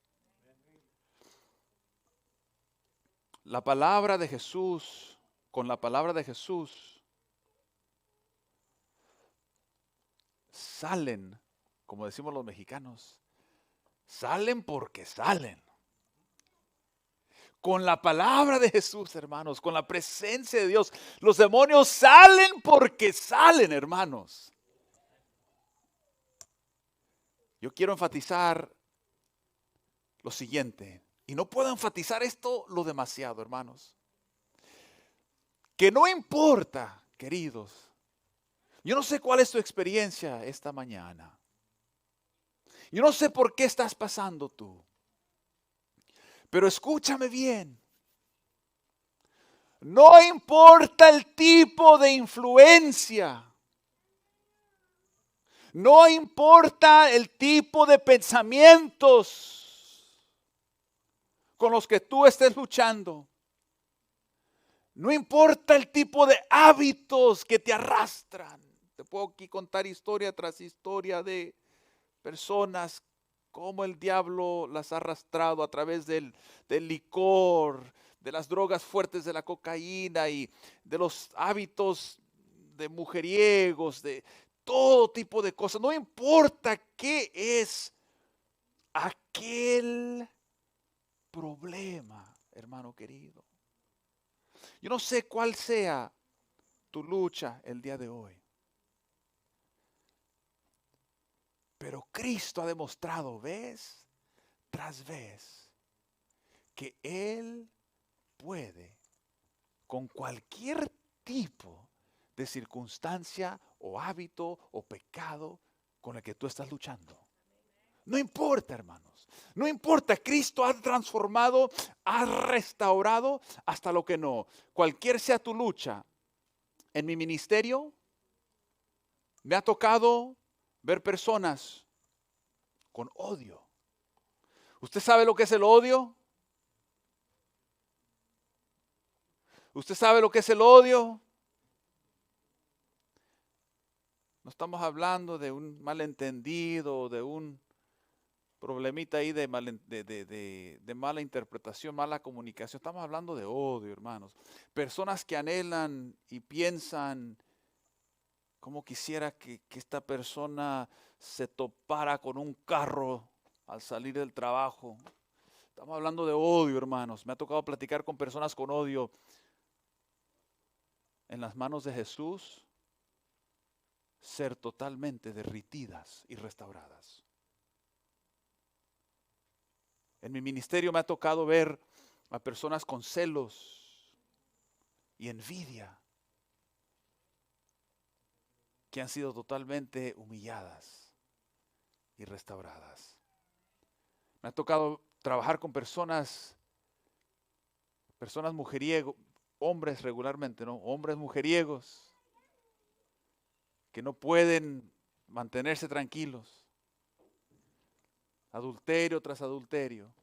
La palabra de Jesús, con la palabra de Jesús, salen, como decimos los mexicanos, salen porque salen. Con la palabra de Jesús, hermanos, con la presencia de Dios, los demonios salen porque salen, hermanos. Yo quiero enfatizar lo siguiente, y no puedo enfatizar esto lo demasiado, hermanos. Que no importa, queridos, yo no sé cuál es tu experiencia esta mañana. Yo no sé por qué estás pasando tú. Pero escúchame bien. No importa el tipo de influencia. No importa el tipo de pensamientos con los que tú estés luchando. No importa el tipo de hábitos que te arrastran. Te puedo aquí contar historia tras historia de personas, cómo el diablo las ha arrastrado a través del licor, de las drogas fuertes de la cocaína y de los hábitos de mujeriegos, de todo tipo de cosas. No importa qué es aquel problema, hermano querido. Yo no sé cuál sea tu lucha el día de hoy. Pero Cristo ha demostrado vez tras vez que Él puede con cualquier tipo de circunstancia o hábito o pecado con el que tú estás luchando. No importa, hermanos. No importa. Cristo ha transformado, ha restaurado hasta lo que no. Cualquier sea tu lucha. En mi ministerio me ha tocado ver personas con odio. ¿Usted sabe lo que es el odio? ¿Usted sabe lo que es el odio? No estamos hablando de un malentendido, de un problemita ahí de mala interpretación, mala comunicación. Estamos hablando de odio, hermanos. Personas que anhelan y piensan, cómo quisiera que esta persona se topara con un carro al salir del trabajo. Estamos hablando de odio, hermanos. Me ha tocado platicar con personas con odio. En las manos de Jesús, ser totalmente derritidas y restauradas. En mi ministerio me ha tocado ver a personas con celos y envidia, que han sido totalmente humilladas y restauradas. Me ha tocado trabajar con personas mujeriegos, hombres regularmente, ¿no? Hombres mujeriegos que no pueden mantenerse tranquilos. Adulterio tras adulterio.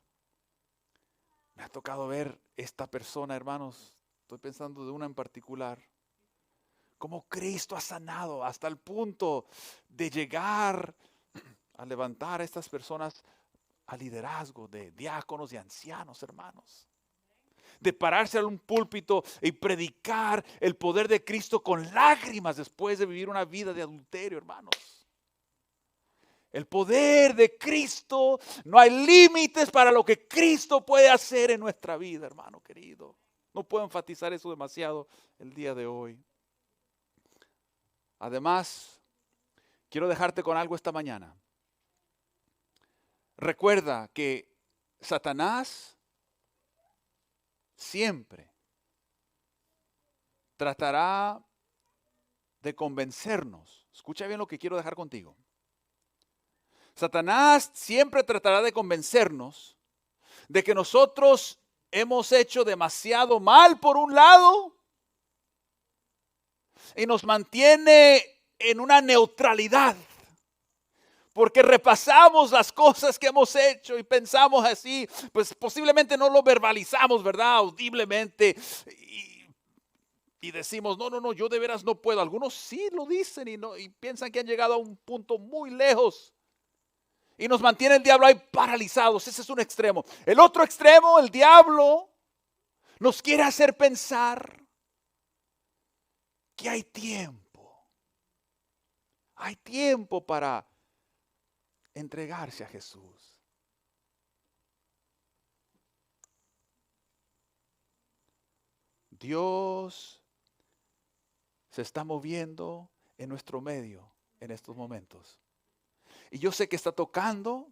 Me ha tocado ver esta persona, hermanos, estoy pensando de una en particular, cómo Cristo ha sanado hasta el punto de llegar a levantar a estas personas a liderazgo de diáconos y ancianos, hermanos. De pararse a un púlpito y predicar el poder de Cristo con lágrimas después de vivir una vida de adulterio, hermanos. El poder de Cristo, no hay límites para lo que Cristo puede hacer en nuestra vida, hermano querido. No puedo enfatizar eso demasiado el día de hoy. Además, quiero dejarte con algo esta mañana. Recuerda que Satanás siempre tratará de convencernos. Escucha bien lo que quiero dejar contigo. Satanás siempre tratará de convencernos de que nosotros hemos hecho demasiado mal por un lado y nos mantiene en una neutralidad. Porque repasamos las cosas que hemos hecho y pensamos así, pues posiblemente no lo verbalizamos, ¿verdad? Audiblemente. Y decimos, no, yo de veras no puedo. Algunos sí lo dicen y piensan que han llegado a un punto muy lejos. Y nos mantiene el diablo ahí paralizados. Ese es un extremo. El otro extremo, el diablo, nos quiere hacer pensar que hay tiempo. Hay tiempo para entregarse a Jesús. Dios se está moviendo en nuestro medio en estos momentos. Y yo sé que está tocando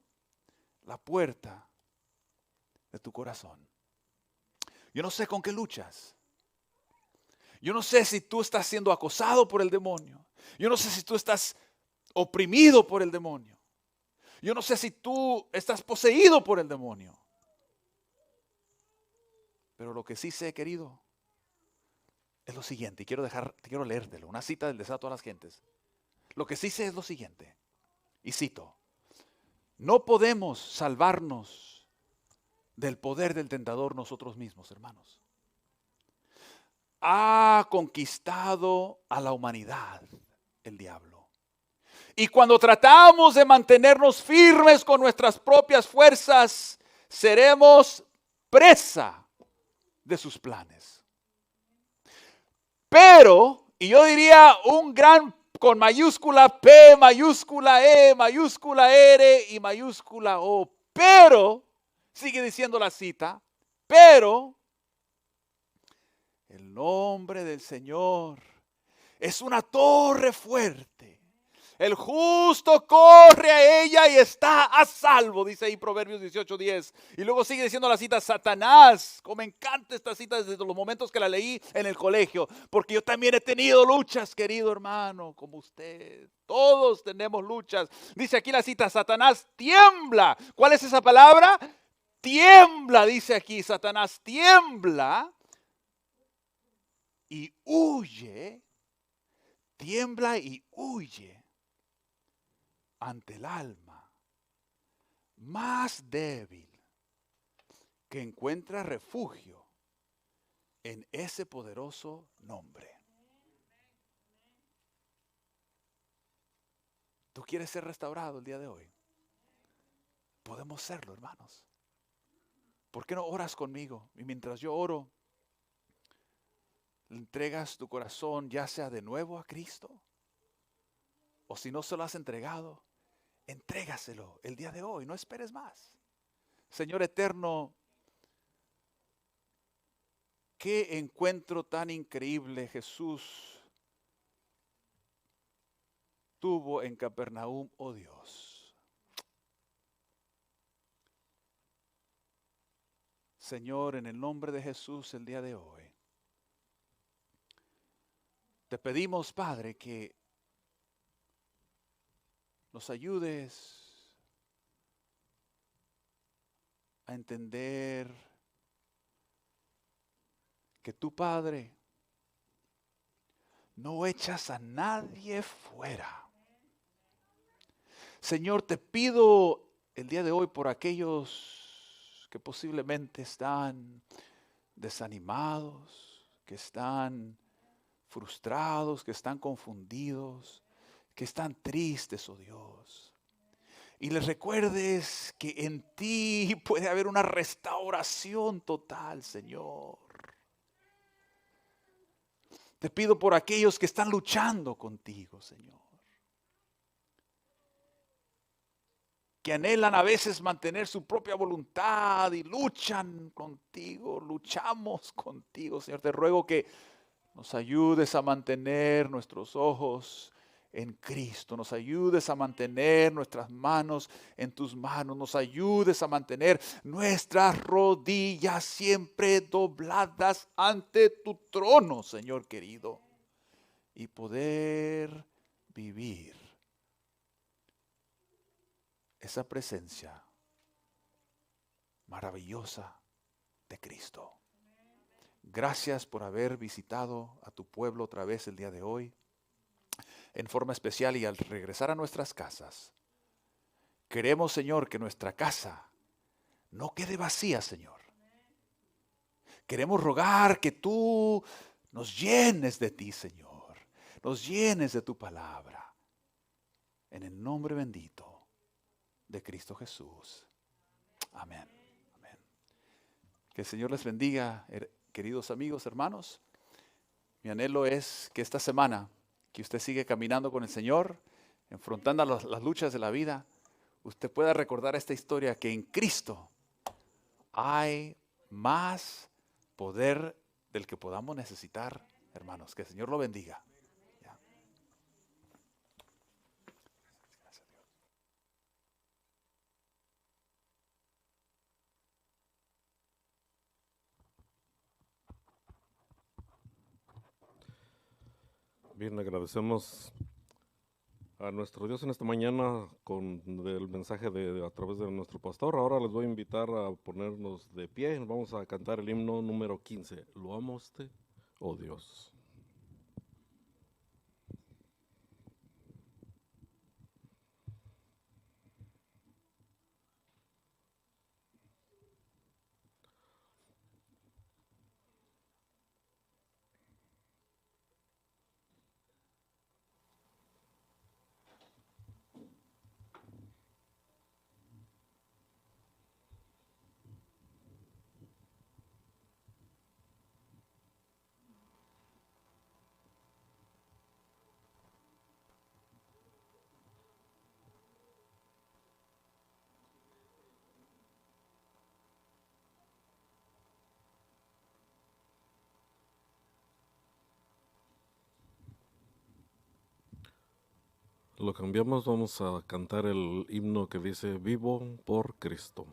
la puerta de tu corazón. Yo no sé con qué luchas. Yo no sé si tú estás siendo acosado por el demonio. Yo no sé si tú estás oprimido por el demonio. Yo no sé si tú estás poseído por el demonio. Pero lo que sí sé, querido, es lo siguiente. Y quiero leértelo. Una cita del desato a las gentes. Lo que sí sé es lo siguiente. Y cito. No podemos salvarnos del poder del tentador nosotros mismos, hermanos. Ha conquistado a la humanidad el diablo. Y cuando tratamos de mantenernos firmes con nuestras propias fuerzas, seremos presa de sus planes. Pero, y yo diría un gran con mayúscula P, mayúscula E, mayúscula R y mayúscula O. Pero, sigue diciendo la cita, pero el nombre del Señor es una torre fuerte. El justo corre a ella y está a salvo, dice ahí Proverbios 18:10. Y luego sigue diciendo la cita, Satanás. Como me encanta esta cita desde los momentos que la leí en el colegio. Porque yo también he tenido luchas, querido hermano, como usted. Todos tenemos luchas. Dice aquí la cita, Satanás tiembla. ¿Cuál es esa palabra? Tiembla, dice aquí, Satanás tiembla y huye. Tiembla y huye ante el alma más débil que encuentra refugio en ese poderoso nombre. ¿Tú quieres ser restaurado el día de hoy? Podemos serlo, hermanos. ¿Por qué no oras conmigo? Y mientras yo oro, le entregas tu corazón ya sea de nuevo a Cristo, o si no se lo has entregado, entrégaselo el día de hoy, no esperes más. Señor eterno, qué encuentro tan increíble Jesús tuvo en Capernaum, oh Dios. Señor, en el nombre de Jesús el día de hoy, te pedimos, Padre, que nos ayudes a entender que tu Padre no echas a nadie fuera. Señor, te pido el día de hoy por aquellos que posiblemente están desanimados, que están frustrados, que están confundidos, que están tristes, oh Dios. Y les recuerdes que en ti puede haber una restauración total, Señor. Te pido por aquellos que están luchando contigo, Señor. Que anhelan a veces mantener su propia voluntad y luchan contigo, luchamos contigo, Señor. Te ruego que nos ayudes a mantener nuestros ojos en Cristo, nos ayudes a mantener nuestras manos en tus manos, nos ayudes a mantener nuestras rodillas siempre dobladas ante tu trono, Señor querido, y poder vivir esa presencia maravillosa de Cristo. Gracias por haber visitado a tu pueblo otra vez el día de hoy. En forma especial y al regresar a nuestras casas, queremos, Señor, que nuestra casa no quede vacía, Señor. Queremos rogar que tú nos llenes de ti, Señor. Nos llenes de tu palabra. En el nombre bendito de Cristo Jesús. Amén. Amén. Que el Señor les bendiga, queridos amigos, hermanos. Mi anhelo es que esta semana que usted sigue caminando con el Señor, enfrentando las luchas de la vida, usted pueda recordar esta historia que en Cristo hay más poder del que podamos necesitar, hermanos. Que el Señor lo bendiga. Gracias a Dios.
Bien, agradecemos a nuestro Dios en esta mañana con el mensaje a través de nuestro pastor. Ahora les voy a invitar a ponernos de pie. Vamos a cantar el himno número 15. ¿Lo ama usted, oh Dios? Lo cambiamos, vamos a cantar el himno que dice Vivo por Cristo.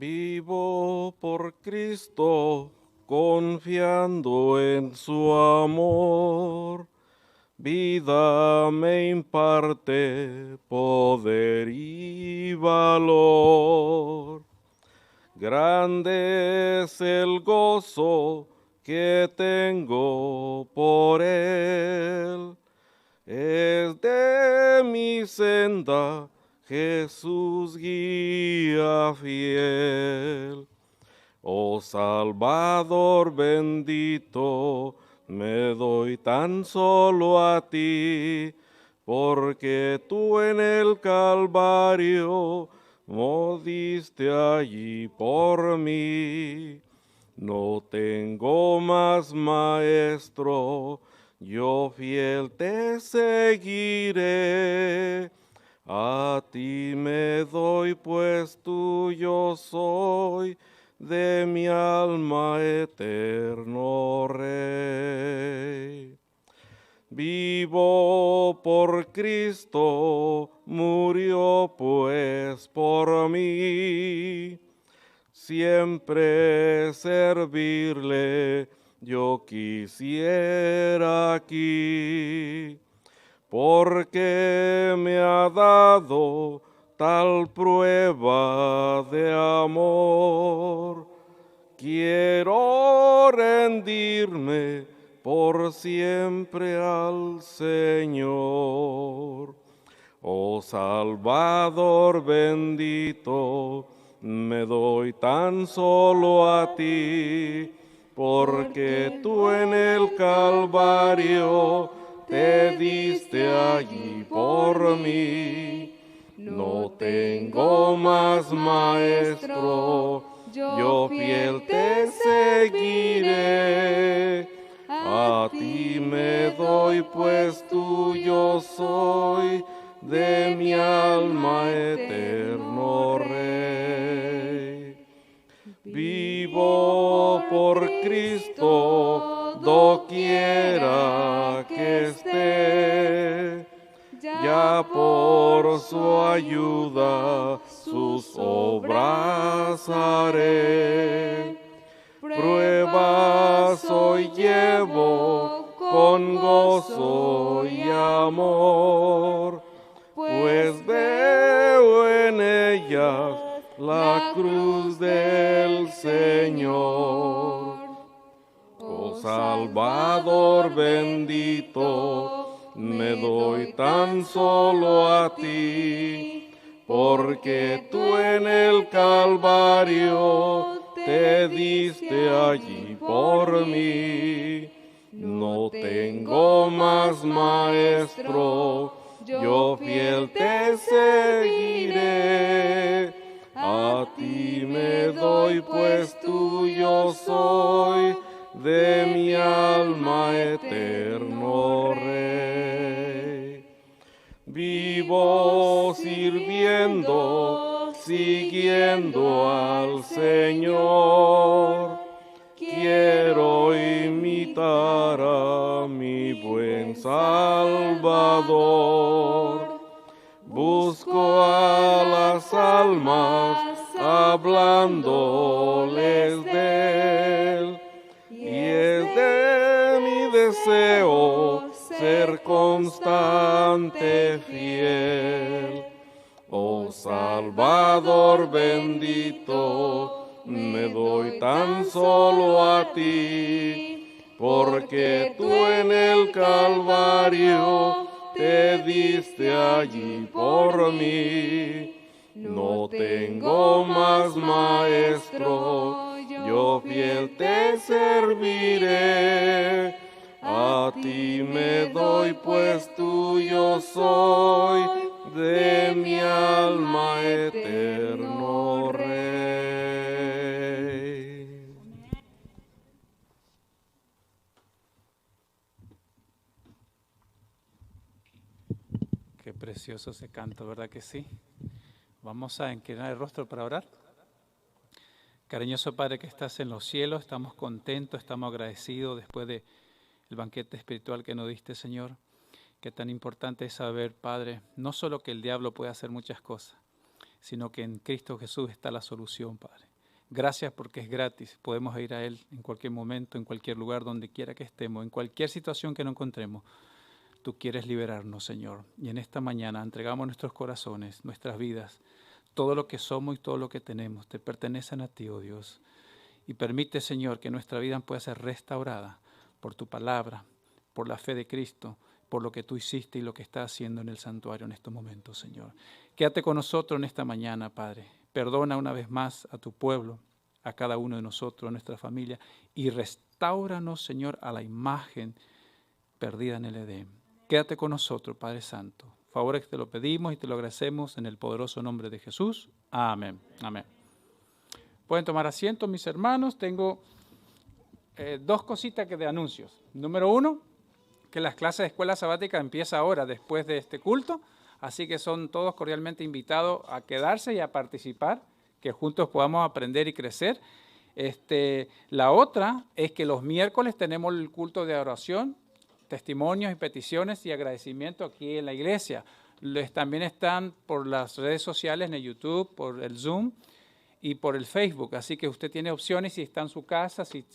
Vivo por Cristo, confiando en su amor. Vida me imparte poder y valor. Grande es el gozo que tengo por él. Es de mi senda Jesús guía fiel. Oh Salvador bendito, me doy tan solo a ti, porque tú en el Calvario moriste allí por mí. No tengo más maestro, yo fiel te seguiré. A ti me doy, pues tuyo soy, de mi alma eterno Rey. Vivo por Cristo, murió pues por mí. Siempre servirle yo quisiera aquí, porque me ha dado tal prueba de amor. Quiero rendirme por siempre al Señor. Oh Salvador bendito, me doy tan solo a ti, porque tú en el Calvario te diste allí por mí. No tengo más maestro, yo fiel te seguiré. A ti me doy, pues tuyo soy, de mi alma eterno Rey. Vivo por Cristo, doquiera que esté, ya por su ayuda sus obras haré. Pruebas hoy llevo con gozo y amor, pues veo en ellas la cruz del Señor. Oh Salvador bendito, me doy tan solo a ti, porque tú en el Calvario te diste allí por mí. No tengo más maestro, yo fiel te seguiré. A ti me doy, pues tuyo soy, de mi alma eterno Rey. Vivo sirviendo, siguiendo al Señor. Quiero imitar a mi buen Salvador. Busco a las almas, hablándoles de él. Y es de mi deseo ser constante, fiel. Oh Salvador bendito, me doy tan solo a ti, porque tú en el Calvario te diste allí por mí. No tengo más maestro, yo fiel te serviré. A ti me doy, pues tuyo soy, de mi alma eterno Rey.
Qué precioso ese canto, ¿verdad que sí? Vamos a inclinar el rostro para orar. Cariñoso Padre que estás en los cielos, estamos contentos, estamos agradecidos después del banquete espiritual que nos diste, Señor. Qué tan importante es saber, Padre, no solo que el diablo puede hacer muchas cosas, sino que en Cristo Jesús está la solución, Padre. Gracias porque es gratis. Podemos ir a Él en cualquier momento, en cualquier lugar, donde quiera que estemos, en cualquier situación que nos encontremos. Tú quieres liberarnos, Señor. Y en esta mañana entregamos nuestros corazones, nuestras vidas, todo lo que somos y todo lo que tenemos. Te pertenecen a ti, oh Dios. Y permite, Señor, que nuestra vida pueda ser restaurada por tu palabra, por la fe de Cristo, por lo que tú hiciste y lo que estás haciendo en el santuario en estos momentos, Señor. Quédate con nosotros en esta mañana, Padre. Perdona una vez más a tu pueblo, a cada uno de nosotros, a nuestra familia, y restáuranos, Señor, a la imagen perdida en el Edén. Quédate con nosotros, Padre Santo. Favores que te lo pedimos y te lo agradecemos en el poderoso nombre de Jesús. Amén. Amén. Pueden tomar asiento, mis hermanos. Tengo dos cositas de anuncios. Número 1, que las clases de escuela sabática empiezan ahora, después de este culto. Así que son todos cordialmente invitados a quedarse y a participar, que juntos podamos aprender y crecer. La otra es que los miércoles tenemos el culto de oración, testimonios y peticiones y agradecimiento aquí en la iglesia. También están por las redes sociales, en el YouTube, por el Zoom y por el Facebook. Así que usted tiene opciones si está en su casa, si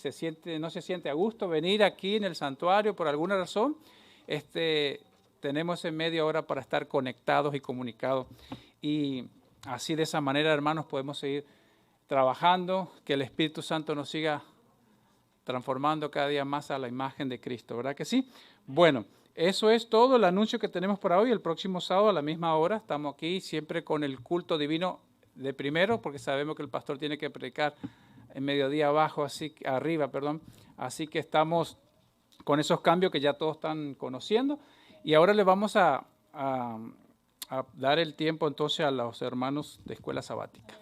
no se siente a gusto venir aquí en el santuario por alguna razón. Tenemos en media hora para estar conectados y comunicados. Y así de esa manera, hermanos, podemos seguir trabajando, que el Espíritu Santo nos siga transformando cada día más a la imagen de Cristo, ¿verdad que sí? Bueno, eso es todo el anuncio que tenemos para hoy. El próximo sábado a la misma hora estamos aquí siempre con el culto divino de primero, porque sabemos que el pastor tiene que predicar en mediodía arriba. Así que estamos con esos cambios que ya todos están conociendo. Y ahora le vamos a dar el tiempo entonces a los hermanos de escuela sabática.